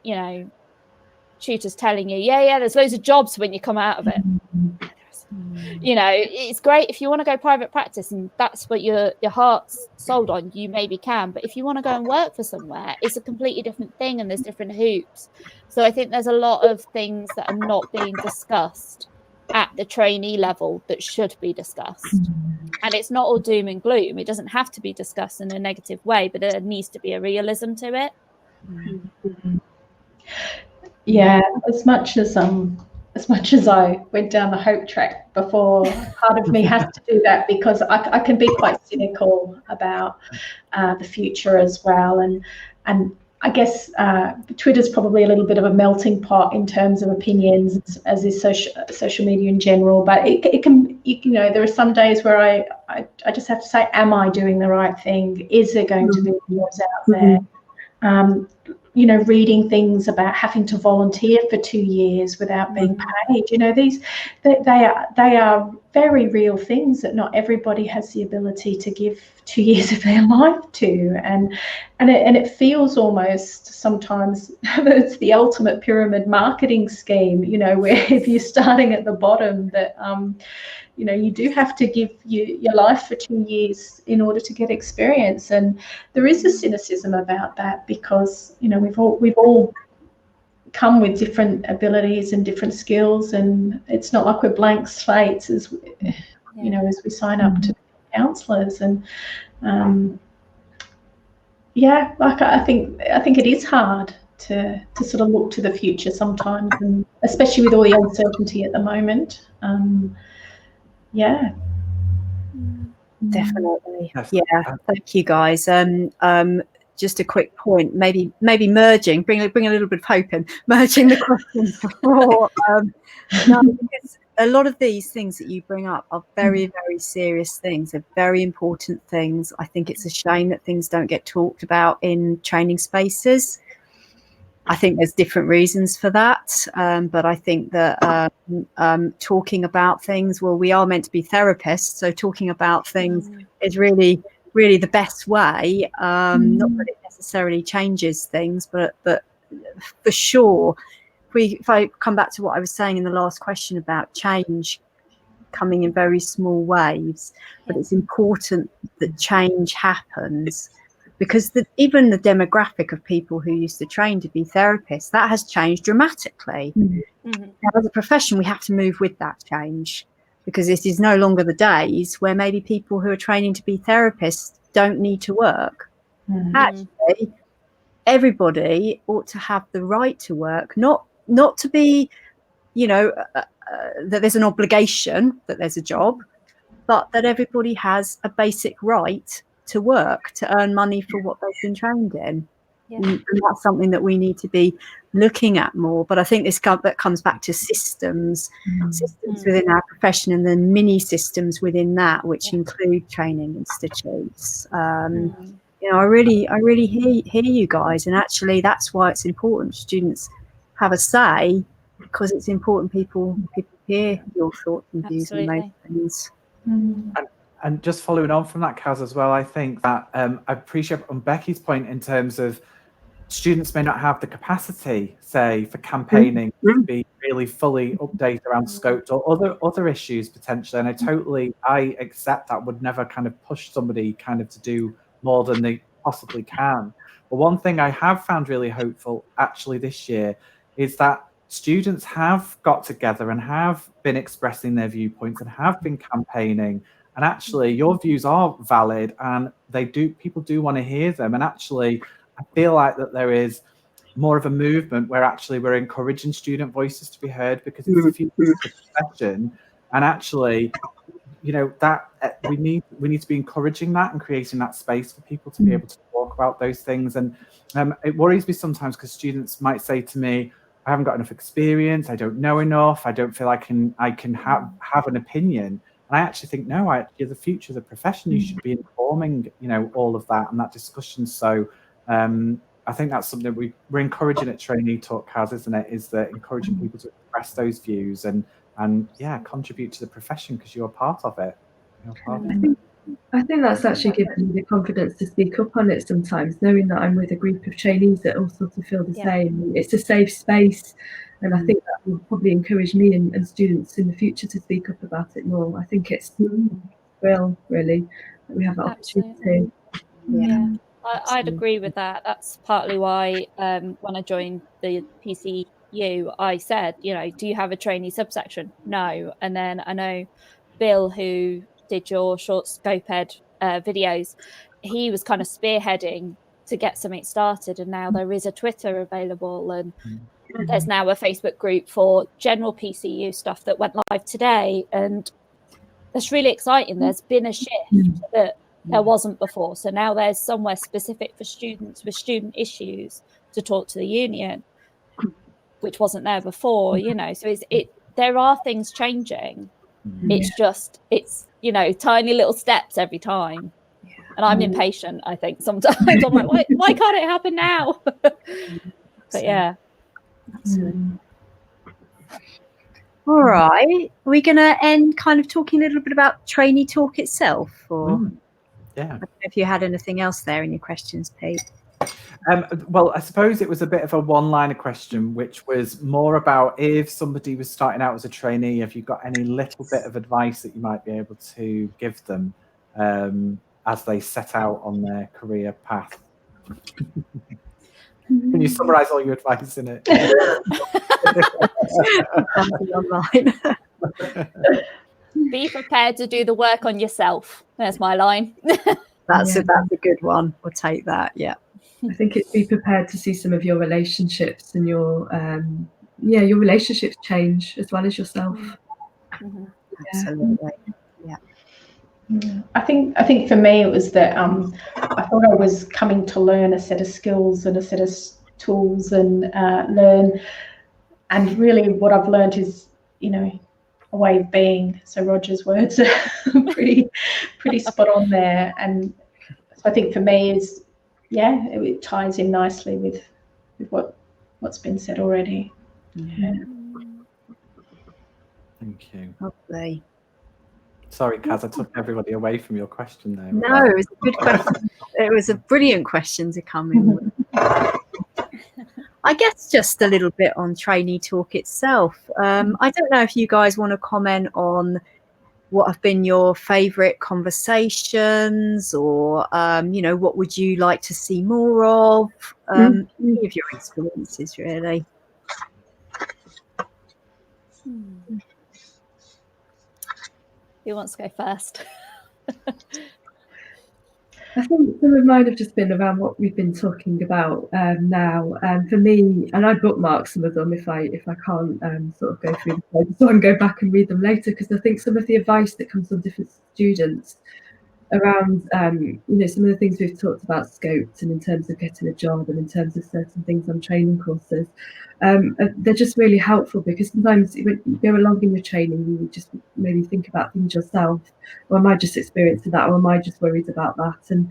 Tutors telling you there's loads of jobs when you come out of it. It's great if you want to go private practice and that's what your heart's sold on, you maybe can, but if you want to go and work for somewhere, it's a completely different thing and there's different hoops. So I think there's a lot of things that are not being discussed at the trainee level that should be discussed, and it's not all doom and gloom. It doesn't have to be discussed in a negative way, but there needs to be a realism to it. As much as I went down the hope track before, part of me has to do that because I can be quite cynical about the future as well. And I guess Twitter's probably a little bit of a melting pot in terms of opinions, as is social media in general. But it can, there are some days where I just have to say, am I doing the right thing? Is there going to be videos out there? Reading things about having to volunteer for 2 years without being paid. They are very real things that not everybody has the ability to give 2 years of their life to, and it feels almost sometimes it's the ultimate pyramid marketing scheme. Where if you're starting at the bottom, that you do have to give your life for 2 years in order to get experience. And there is a cynicism about that because, we've all come with different abilities and different skills, and it's not like we're blank slates as we sign up to counsellors. And I think it is hard to sort of look to the future sometimes, and especially with all the uncertainty at the moment. Definitely. Thank you guys. Just a quick point, maybe merging, bring a little bit of hope in, merging the questions before. Because a lot of these things that you bring up are very, very serious things. They're very important things. I think it's a shame that things don't get talked about in training spaces. I think there's different reasons for that, but I think that talking about things, well, we are meant to be therapists, so talking about things is really, really the best way. Not that it necessarily changes things, but for sure, if I come back to what I was saying in the last question about change coming in very small waves, but it's important that change happens. Because even the demographic of people who used to train to be therapists, that has changed dramatically. Now, as a profession, we have to move with that change, because it is no longer the days where maybe people who are training to be therapists don't need to work. Actually, everybody ought to have the right to work, not to be, that there's an obligation that there's a job, but that everybody has a basic right to work, to earn money for what they've been trained in. And that's something that we need to be looking at more. But I think that comes back to systems within our profession, and then mini systems within that, which include training institutes. You know, I really hear you guys, and actually that's why it's important students have a say, because it's important people hear your thoughts and views and those things. And just following on from that, Kaz, as well, I think that I appreciate on Becky's point in terms of students may not have the capacity, say, for campaigning to be really fully updated around scopes or other issues potentially. And I accept that, would never kind of push somebody kind of to do more than they possibly can. But one thing I have found really hopeful actually this year is that students have got together and have been expressing their viewpoints and have been campaigning. And actually, your views are valid, and people do want to hear them. And actually, I feel like that there is more of a movement where actually we're encouraging student voices to be heard, because it's a future profession. And actually, you know, that we need to be encouraging that and creating that space for people to be able to talk about those things. And it worries me sometimes, because students might say to me, I haven't got enough experience, I don't know enough, I don't feel I can have an opinion. And I actually think, no, you're the future of the profession. You should be informing, you know, all of that and that discussion. So I think that's something that we're encouraging at Trainee Talk, Kaz, isn't it? Is that encouraging people to express those views and contribute to the profession, because you're a part of it. I think that's actually given me the confidence to speak up on it sometimes, knowing that I'm with a group of trainees that all sort of feel the same. It's a safe space, and I think that will probably encourage me and students in the future to speak up about it more. I think it's real, really, that we have that opportunity. Yeah. I'd agree with that. That's partly why when I joined the PCU, I said, you know, do you have a trainee subsection? No. And then I know Bill, who did your short scope ed videos, he was kind of spearheading to get something started, and now there is a Twitter available, and there's now a Facebook group for general PCU stuff that went live today, and that's really exciting. There's been a shift that there wasn't before, so now there's somewhere specific for students with student issues to talk to the union, which wasn't there before, you know. So there are things changing. It's you know, tiny little steps every time, and I'm impatient. I think sometimes I'm like, why can't it happen now? But yeah. All right, are we going to end kind of talking a little bit about Trainee Talk itself, or I don't know if you had anything else there in your questions, Pete? Well, I suppose it was a bit of a one-liner question, which was more about if somebody was starting out as a trainee, have you got any little bit of advice that you might be able to give them as they set out on their career path? Can you summarise all your advice in it? Be prepared to do the work on yourself. There's my line. That's a good one. We'll take that. Yeah. I think it's be prepared to see some of your relationships and your relationships change as well as yourself. Absolutely. Yeah. I think for me it was that I thought I was coming to learn a set of skills and a set of tools and learn, and really what I've learned is, you know, a way of being. So Roger's words are pretty spot on there, and so I think for me is it ties in nicely with what's been said already. Thank you. Lovely. Sorry, Kaz, I took everybody away from your question there. No, it was a good question. It was a brilliant question to come in with. I guess just a little bit on Trainee Talk itself. I don't know if you guys want to comment on what have been your favourite conversations, or you know, what would you like to see more of? Any of your experiences, really. Who wants to go first? I think some of mine have just been around what we've been talking about now. For me, and I bookmark some of them if I can't sort of go through the page, so I can go back and read them later, because I think some of the advice that comes from different students around some of the things we've talked about scoped, and in terms of getting a job, and in terms of certain things on training courses, they're just really helpful, because sometimes when you go along in your training, you just maybe think about things yourself, or am I just experiencing that, or am I just worried about that? And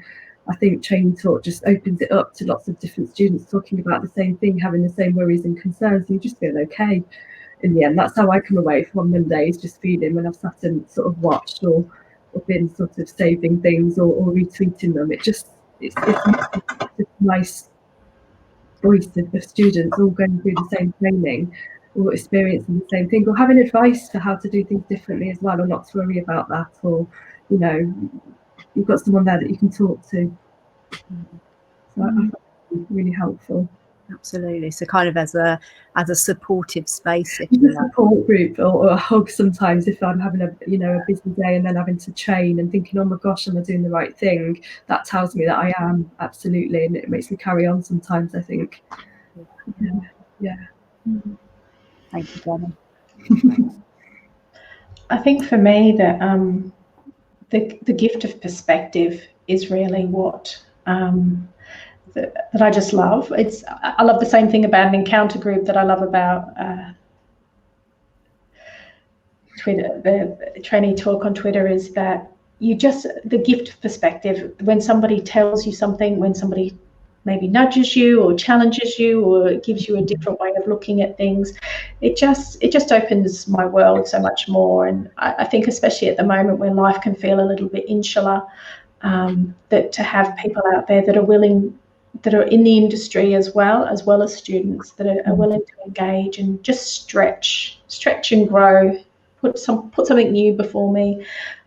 I think Training Talk just opens it up to lots of different students talking about the same thing, having the same worries and concerns, and you just feel okay in the end. That's how I come away from Mondays, just feeling, when I've sat and sort of watched or been sort of saving things or retweeting them. It's a nice voice of students all going through the same training, or experiencing the same thing, or having advice for how to do things differently as well, or not to worry about that, or you've got someone there that you can talk to. So I find it really helpful. Absolutely. So kind of as a supportive space, if a you like. Support group, or a hug sometimes if I'm having a busy day and then having to train and thinking, oh my gosh, am I doing the right thing? That tells me that I am, absolutely, and it makes me carry on sometimes, I think. Yeah. Thank you, Jenny. I think for me that the gift of perspective is really what that I just love. I love the same thing about an encounter group that I love about Twitter. The Trainee Talk on Twitter is that the gift of perspective, when somebody tells you something, when somebody maybe nudges you or challenges you or gives you a different way of looking at things, it just opens my world so much more. And I think especially at the moment when life can feel a little bit insular, that to have people out there that are willing, that are in the industry as well as students, that are willing to engage and just stretch and grow, put something new before me.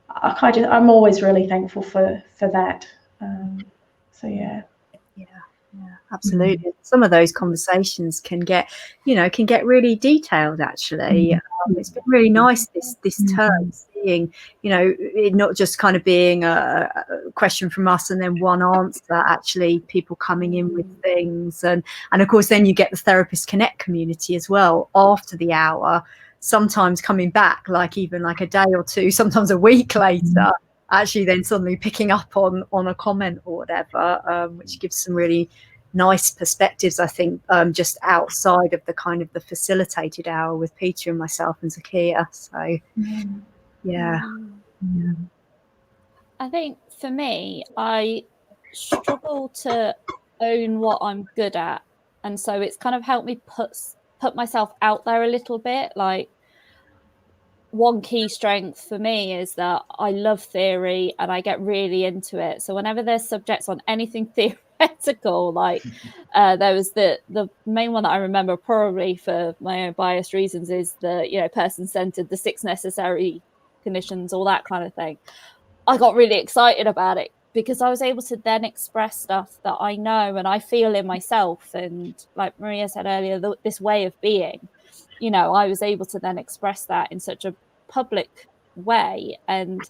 I'm always really thankful for that. So yeah. Yeah, absolutely. Some of those conversations can get really detailed, actually. It's been really nice this term, seeing, it not just kind of being a question from us and then one answer, actually people coming in with things. And of course, then you get the Therapist Connect community as well after the hour, sometimes coming back even a day or two, sometimes a week later, actually then suddenly picking up on a comment or whatever, which gives some really nice perspectives, I think, just outside of the kind of the facilitated hour with Peter and myself and Zakia. So yeah. I think for me, I struggle to own what I'm good at, and so it's kind of helped me put myself out there a little bit. Like, one key strength for me is that I love theory and I get really into it. So whenever there's subjects on anything theoretical, there was the main one that I remember, probably for my own biased reasons, is the person-centered, the 6 necessary conditions, all that kind of thing. I got really excited about it because I was able to then express stuff that I know and I feel in myself. And like Maria said earlier, this way of being, I was able to then express that in such a public way, and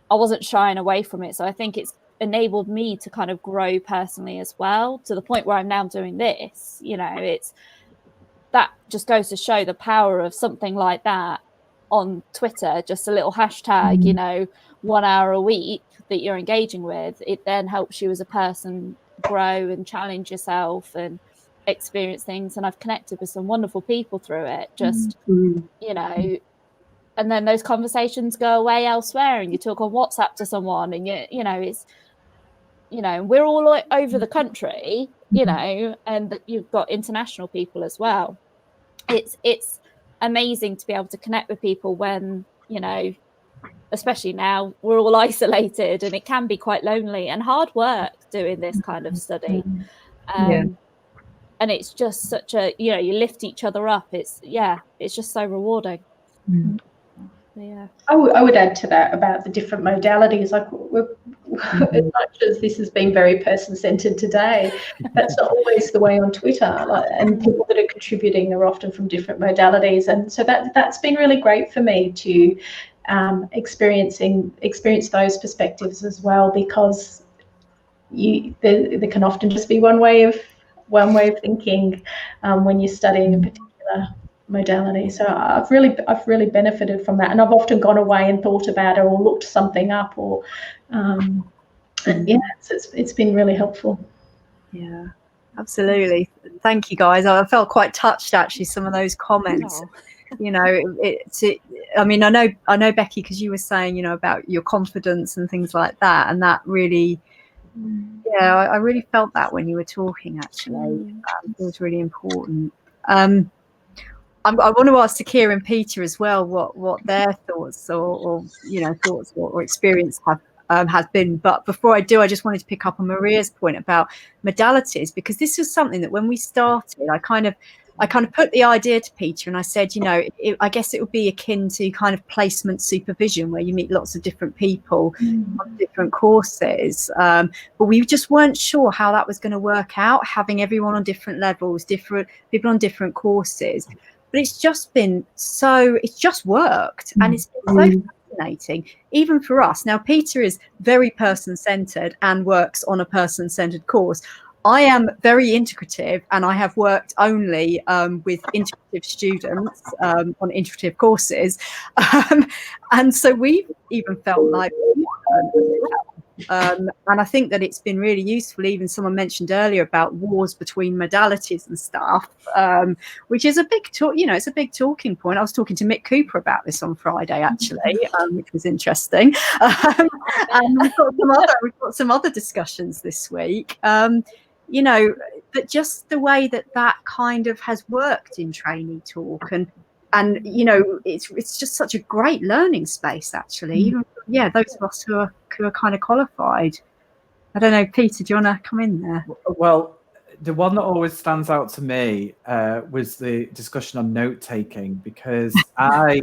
I wasn't shying away from it. So I think it's enabled me to kind of grow personally as well, to the point where I'm now doing this. It's that just goes to show the power of something like that on Twitter, just a little hashtag, 1 hour a week that you're engaging with. It then helps you as a person grow and challenge yourself and experience things. And I've connected with some wonderful people through it, and then those conversations go away elsewhere and you talk on WhatsApp to someone, and it's we're all over the country, and you've got international people as well. It's amazing to be able to connect with people when, especially now, we're all isolated, and it can be quite lonely and hard work doing this kind of study. And it's just such a, you lift each other up. It's just so rewarding. Yeah. I would add to that about the different modalities. Like, as much as this has been very person-centered today, that's not always the way on Twitter. And people that are contributing are often from different modalities, and so that's been really great for me to experience those perspectives as well, because there can often just be one way of thinking when you're studying a particular modality. So I've really benefited from that, and I've often gone away and thought about it or looked something up, or it's been really helpful. Yeah, absolutely. Thank you, guys. I felt quite touched, actually, some of those comments. You know, I mean, I know Becky, because you were saying, you know, about your confidence and things like that, and that really, yeah, I really felt that when you were talking, actually. It was really important. I want to ask Sakira and Peter as well what their thoughts or you know, thoughts or experience has been. But before I do, I just wanted to pick up on Maria's point about modalities, because this was something that when we started, I kind of put the idea to Peter, and I said, you know, I guess it would be akin to kind of placement supervision, where you meet lots of different people on different courses. But we just weren't sure how that was going to work out, having everyone on different levels, different people on different courses. But it's just worked, and it's been so fascinating, even for us. Now, Peter is very person-centered and works on a person-centered course. I am very integrative, and I have worked only with integrative students on integrative courses. And so we've even felt like and I think that it's been really useful. Even someone mentioned earlier about wars between modalities and stuff, which is a big talk. You know, it's a big talking point. I was talking to Mick Cooper about this on Friday, actually, which was interesting. And we've got some other discussions this week. You know, but just the way that kind of has worked in Trainee Talk, and you know, it's just such a great learning space, actually. Even, yeah, those of us who are kind of qualified. I don't know, Peter, do you want to come in there? Well, the one that always stands out to me was the discussion on note taking, because I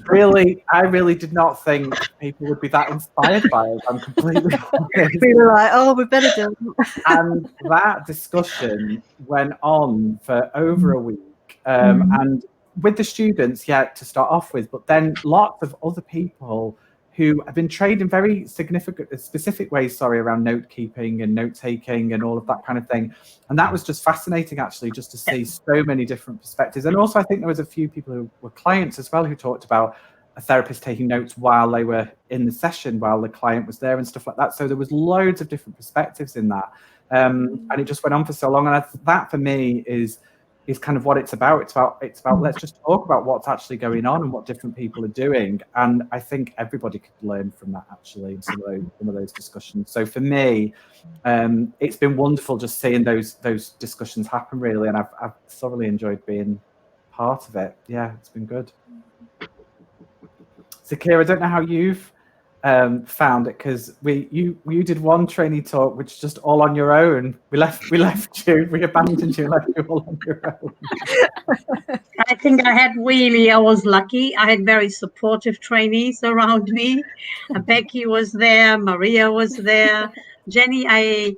really did not think people would be that inspired by it. I'm completely honest. We were like, oh, we better do it. And that discussion went on for over a week, and with the students, yeah, to start off with, but then lots of other people who have been trained in very specific ways, around note keeping and note taking and all of that kind of thing. And that was just fascinating, actually, just to see so many different perspectives. And also, I think there was a few people who were clients as well who talked about a therapist taking notes while they were in the session, while the client was there and stuff like that. So there was loads of different perspectives in that. And it just went on for so long. And that for me is kind of what it's about. It's about let's just talk about what's actually going on and what different people are doing. And I think everybody could learn from that, actually, in some of those discussions. So for me, it's been wonderful just seeing those discussions happen, really. And I've thoroughly enjoyed being part of it. Yeah, it's been good. Sakira, I don't know how you've found it, because you did one Trainee Talk which is just all on your own. We left you, we abandoned you and left you all on your own. I think I was lucky. I had very supportive trainees around me. Becky was there, Maria was there. Jenny, I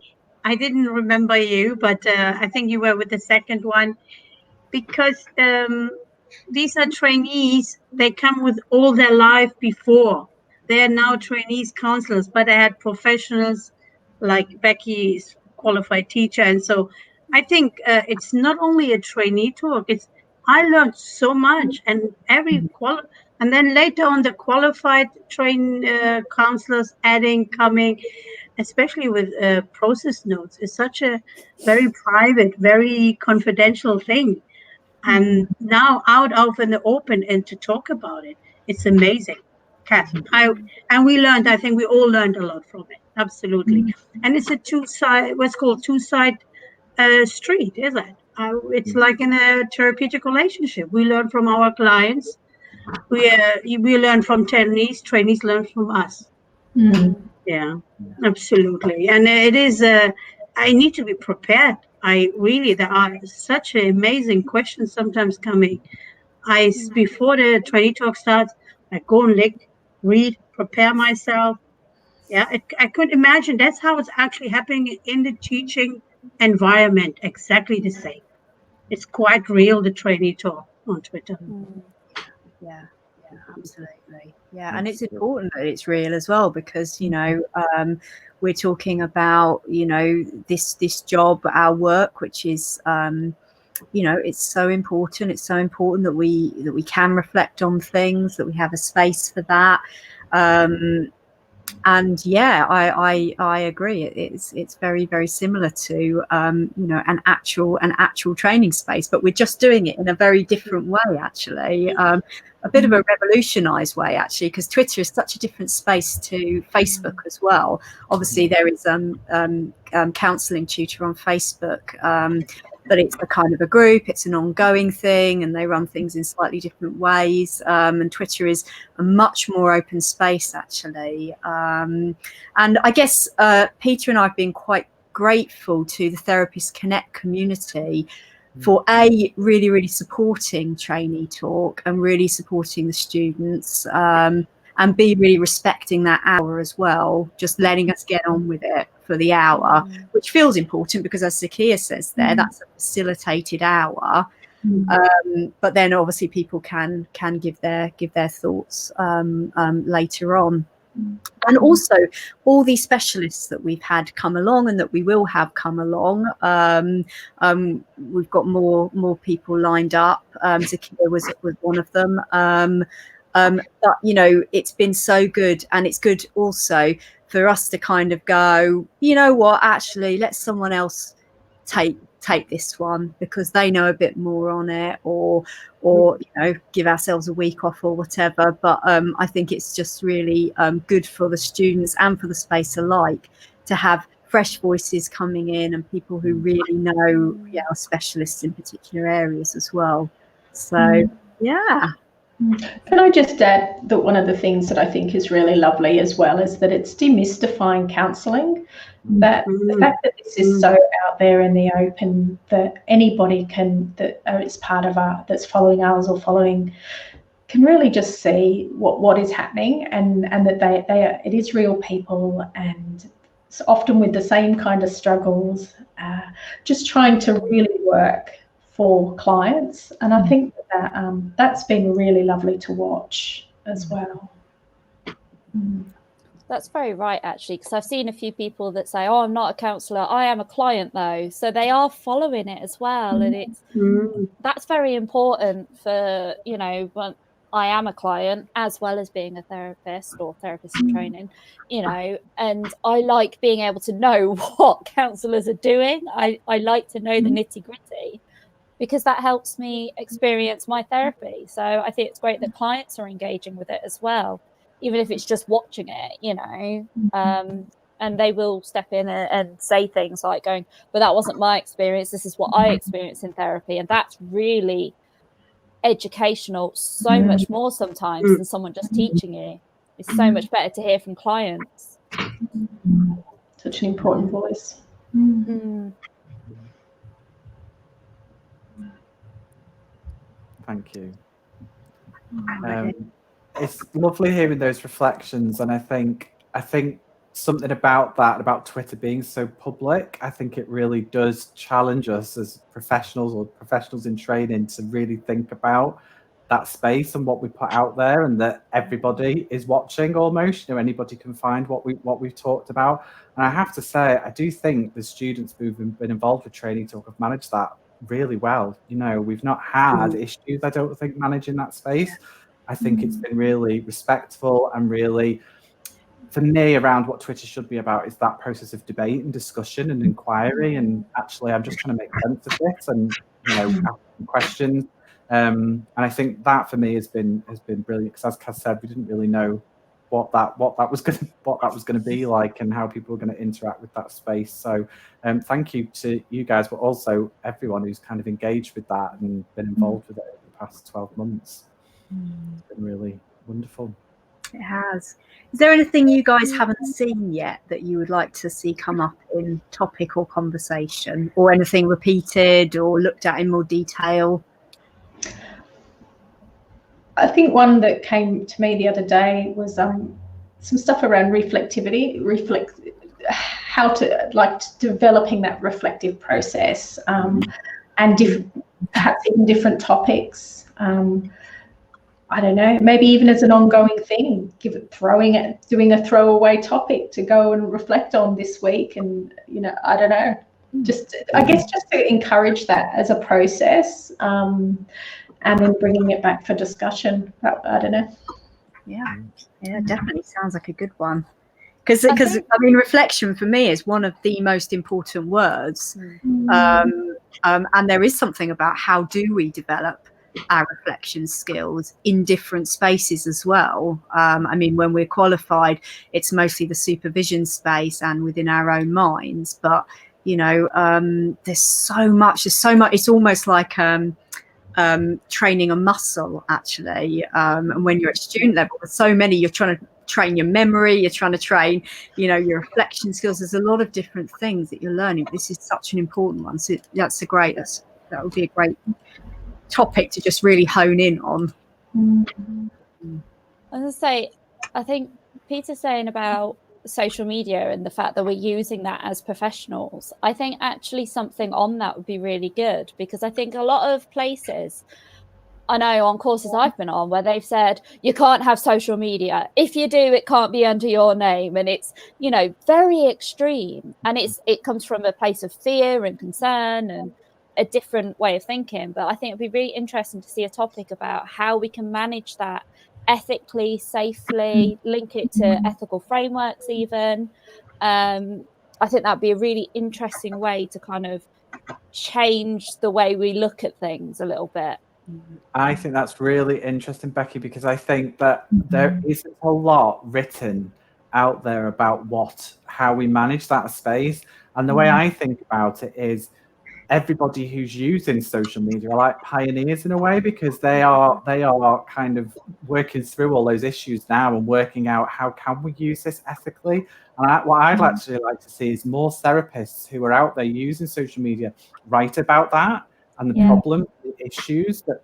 didn't remember you, but I think you were with the second one, because these are trainees. They come with all their life before. They are now trainees, counselors, but I had professionals like Becky's qualified teacher. And so I think it's not only a Trainee Talk, I learned so much, and and then later on the qualified counselors coming, especially with process notes, is such a very private, very confidential thing. And now out in the open and to talk about it, it's amazing. Kath, and we learned, I think we all learned a lot from it. Absolutely. And it's a two-side street, is it? It's like in a therapeutic relationship. We learn from our clients. We learn from trainees learn from us. Yeah, absolutely. And it is, I need to be prepared. There are such amazing questions sometimes coming. Before the Trainee Talk starts, I go and read, prepare myself. Yeah, I could imagine that's how it's actually happening in the teaching environment. Exactly the same. It's quite real, the Trainee Talk on Twitter. Yeah, absolutely. Yeah, and it's important that it's real as well, because, you know, we're talking about, you know, this job, our work, which is you know, it's so important. It's so important that we can reflect on things, that we have a space for that. And yeah, I agree. It's very, very similar to you know, an actual training space, but we're just doing it in a very different way, actually. A bit of a revolutionized way, actually, because Twitter is such a different space to Facebook as well. Obviously, there is counselling tutor on Facebook, but it's a kind of a group, it's an ongoing thing, and they run things in slightly different ways. And Twitter is a much more open space, actually. And I guess Peter and I have been quite grateful to the Therapist Connect community for really, really supporting Trainee Talk and really supporting the students, and be really respecting that hour as well, just letting us get on with it for the hour, which feels important because, as Zakia says there, that's a facilitated hour. But then obviously people can give their thoughts later on. And also all these specialists that we've had come along and that we will have come along. We've got more people lined up. Zakia was one of them. But you know, it's been so good, and it's good also for us to kind of go, you know what, actually let someone else take this one because they know a bit more on it, or you know, give ourselves a week off or whatever. But I think it's just really good for the students and for the space alike to have fresh voices coming in and people who really know, yeah, are specialists in particular areas as well. So yeah. Can I just add that one of the things that I think is really lovely as well is that it's demystifying counselling, that the fact that this is so out there in the open that anybody can, that is part of that's following ours or following, can really just see what is happening, and that they are, it is real people, and it's often with the same kind of struggles, just trying to really work for clients. And I think that that's been really lovely to watch as well. That's very right, actually, because I've seen a few people that say, oh, I'm not a counsellor, I am a client though. So they are following it as well. And it's that's very important for, you know, when I am a client as well as being a therapist or therapist in training, you know, and I like being able to know what counsellors are doing. I like to know the nitty gritty, because that helps me experience my therapy. So I think it's great that clients are engaging with it as well, even if it's just watching it, you know, and they will step in and say things like going, but that wasn't my experience. This is what I experienced in therapy. And that's really educational, so much more sometimes than someone just teaching you. It's so much better to hear from clients. Such an important voice. Thank you. It's lovely hearing those reflections, and I think something about that, about Twitter being so public, I think it really does challenge us as professionals or professionals in training to really think about that space and what we put out there, and that everybody is watching almost. You know, anybody can find what we've talked about. And I have to say, I do think the students who've been involved with Trainee Talk have managed that really well. You know, we've not had issues, I don't think, managing that space. I think it's been really respectful, and really, for me, around what Twitter should be about is that process of debate and discussion and inquiry. And actually, I'm just trying to make sense of this and, you know, asking questions. And I think that for me has been brilliant, because as Kaz said, we didn't really know what that was going to be like, and how people were going to interact with that space. So thank you to you guys, but also everyone who's kind of engaged with that and been involved with it over the past 12 months. It's been really wonderful. It has. Is there anything you guys haven't seen yet that you would like to see come up in topic or conversation, or anything repeated or looked at in more detail? I think one that came to me the other day was some stuff around reflectivity, how to developing that reflective process, and perhaps even different topics. I don't know, maybe even as an ongoing thing, doing a throwaway topic to go and reflect on this week, and, you know, I don't know. I guess just to encourage that as a process, and then bringing it back for discussion. I don't know. Yeah, definitely sounds like a good one. Because I mean, reflection for me is one of the most important words. And there is something about how do we develop our reflection skills in different spaces as well. I mean, when we're qualified, it's mostly the supervision space and within our own minds. But, you know, there's so much. It's almost like training a muscle, actually. And when you're at student level, there's so many, you're trying to train your memory, you're trying to train, you know, your reflection skills. There's a lot of different things that you're learning. This is such an important one. So that would be a great topic to just really hone in on. I was going to say, I think Peter's saying about social media and the fact that we're using that as professionals. I think actually something on that would be really good, because I think a lot of places, I know on courses I've been on, where they've said you can't have social media. If you do, it can't be under your name. And it's, you know, very extreme. And it comes from a place of fear and concern and a different way of thinking. But I think it'd be really interesting to see a topic about how we can manage that ethically, safely, link it to ethical frameworks even. I think that'd be a really interesting way to kind of change the way we look at things a little bit. I think that's really interesting, Becky, because I think that there isn't a lot written out there about how we manage that space. And the way I think about it is everybody who's using social media are like pioneers in a way, because they are kind of working through all those issues now and working out how can we use this ethically. And what I'd actually like to see is more therapists who are out there using social media write about that and the problem, the issues that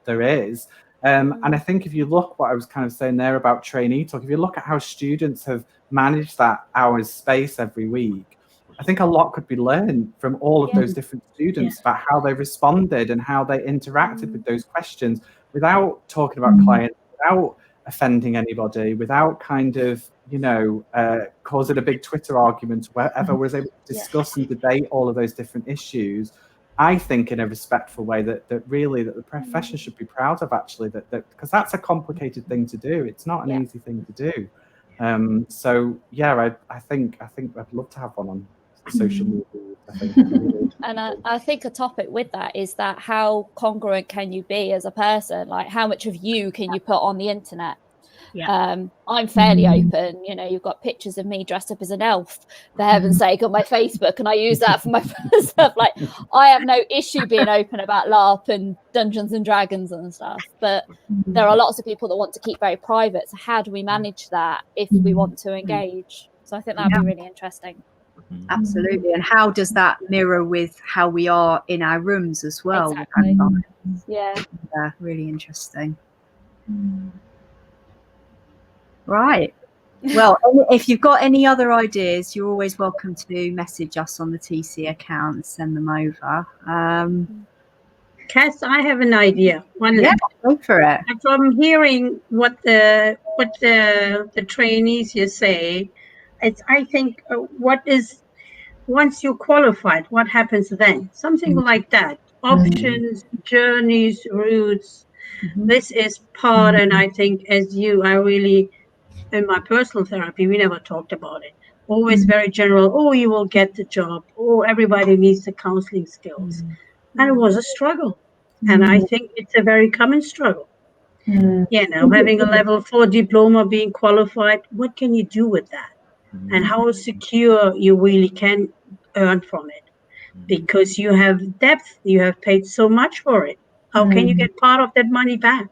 there is. And I think if you look, what I was kind of saying there about trainee talk, if you look at how students have managed that hours space every week, I think a lot could be learned from all of those different students about how they responded and how they interacted with those questions without talking about clients, without offending anybody, without kind of, you know, causing a big Twitter argument, wherever was able to discuss and debate all of those different issues. I think in a respectful way that the profession should be proud of, actually, that because that's a complicated thing to do. It's not an easy thing to do. So yeah, I think I'd love to have one on social media. I think. And I think a topic with that is that how congruent can you be as a person? Like, how much of you can you put on the internet? I'm fairly open. You know, you've got pictures of me dressed up as an elf, for heaven's sake, on my Facebook, and I use that for my stuff. Like, I have no issue being open about LARP and Dungeons and Dragons and stuff, but there are lots of people that want to keep very private. So how do we manage that if we want to engage? So I think that'd be really interesting. Absolutely. And how does that mirror with how we are in our rooms as well? Exactly. Yeah, really interesting. Right. Well, if you've got any other ideas, you're always welcome to message us on the TC account and send them over. Cass, I have an idea. Go for it. From hearing what the trainees here say, I think once you're qualified, what happens then? Something like that. Options, journeys, routes. This is part, and I think in my personal therapy, we never talked about it. Always very general. Oh, you will get the job. Oh, everybody needs the counseling skills. And it was a struggle. And I think it's a very common struggle. You know, having a level 4 diploma, being qualified, what can you do with that? And how secure you really can earn from it? Because you have depth, you have paid so much for it. How can you get part of that money back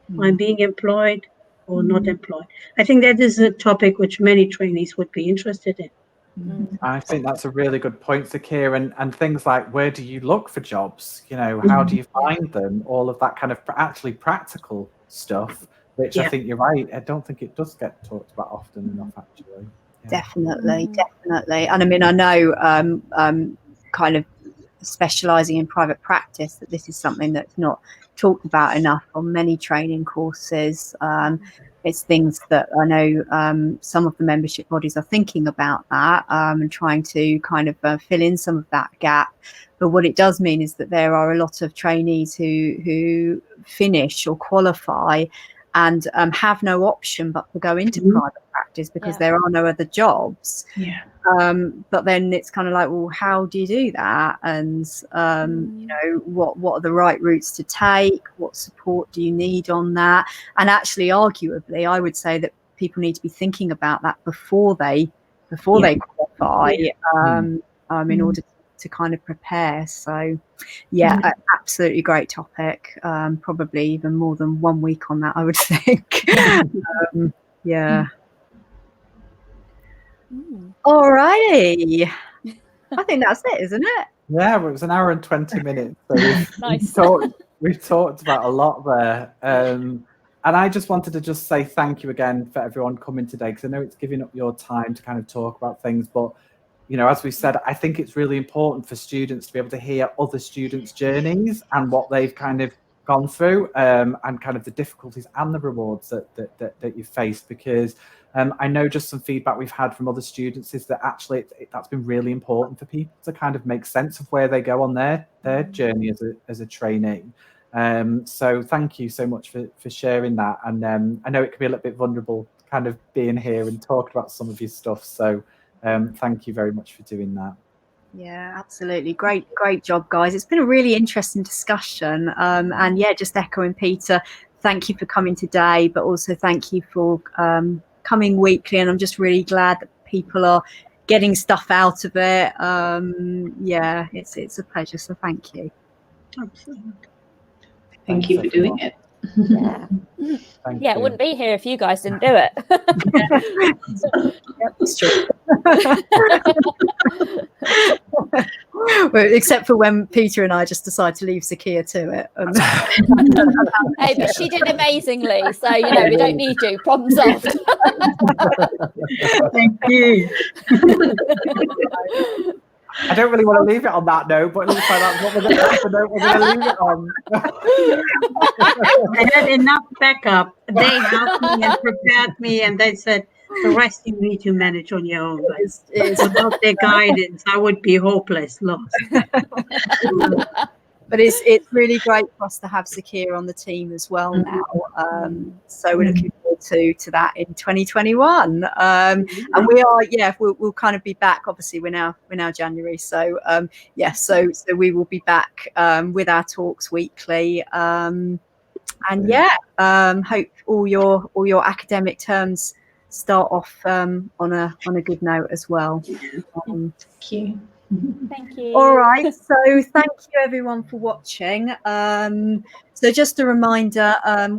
by being employed or not employed? I think that is a topic which many trainees would be interested in. I think that's a really good point, Zakir, and things like, where do you look for jobs? You know, how do you find them? All of that kind of actually practical stuff, which I think you're right. I don't think it does get talked about often enough, actually. Definitely. And I mean, I know kind of specialising in private practice, that this is something that's not talked about enough on many training courses. it's things that I know some of the membership bodies are thinking about that and trying to kind of fill in some of that gap. But what it does mean is that there are a lot of trainees who finish or qualify and have no option but to go into private practice because there are no other jobs. But then it's kind of like, well, how do you do that? And you know, what are the right routes to take? What support do you need on that? And actually, arguably, I would say that people need to be thinking about that before they qualify, in order to kind of prepare. So absolutely great topic. Probably even more than 1 week on that, I would think. All righty. I think that's it, isn't it? Yeah, well, it was an hour and 20 minutes. So we've talked about a lot there. And I just wanted to just say thank you again for everyone coming today, because I know it's giving up your time to kind of talk about things. But, you know, as we said, I think it's really important for students to be able to hear other students' journeys and what they've kind of gone through, and kind of the difficulties and the rewards that you faced, because I know just some feedback we've had from other students is that actually that's been really important for people to kind of make sense of where they go on their journey as a trainee. So thank you so much for sharing that. And I know it can be a little bit vulnerable kind of being here and talking about some of your stuff. So thank you very much for doing that. Yeah, absolutely. Great job, guys. It's been a really interesting discussion. And yeah, just echoing Peter, thank you for coming today, but also thank you for coming weekly. And I'm just really glad that people are getting stuff out of it. Yeah, it's a pleasure. So thank you. Absolutely. Thank you for doing it. Yeah. Thank Yeah, you. it wouldn't be here if you guys didn't do it. That's true. Well, except for when Peter and I just decide to leave Zakia to it. Hey, but she did amazingly, so you know we don't need you. Problem solved. Thank you. I don't really want to leave it on that note, but it looks like that's what we're going to leave it on. I had enough backup. They helped me and prepared me, and they said the rest you need to manage on your own. Without their guidance, I would be hopeless lost. But it's really great for us to have Zakia on the team as well now. So we're looking forward to that in 2021. And we are, we'll kind of be back. Obviously, we're now January, so so we will be back with our talks weekly. And hope all your academic terms start off on a good note as well. Thank you. Thank you. All right, so thank you everyone for watching. So just a reminder,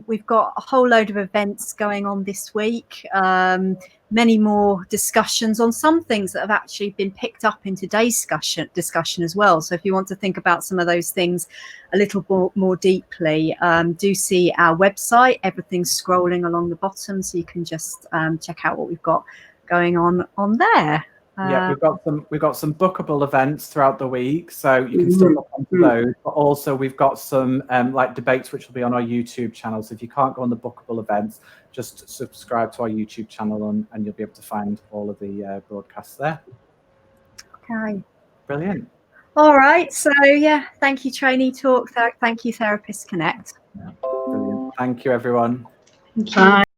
we've got a whole load of events going on this week, many more discussions on some things that have actually been picked up in today's discussion as well. So if you want to think about some of those things a little more deeply, do see our website. Everything's scrolling along the bottom, so you can just check out what we've got going on there. Yeah, we've got some bookable events throughout the week, so you can still look onto those. But also we've got some like debates which will be on our YouTube channel. So if you can't go on the bookable events, just subscribe to our YouTube channel and you'll be able to find all of the broadcasts there. Okay. Brilliant. All right. So yeah, thank you, Trainee Talk. Thank you, Therapist Connect. Yeah, brilliant. Thank you, everyone. Thank you. Bye.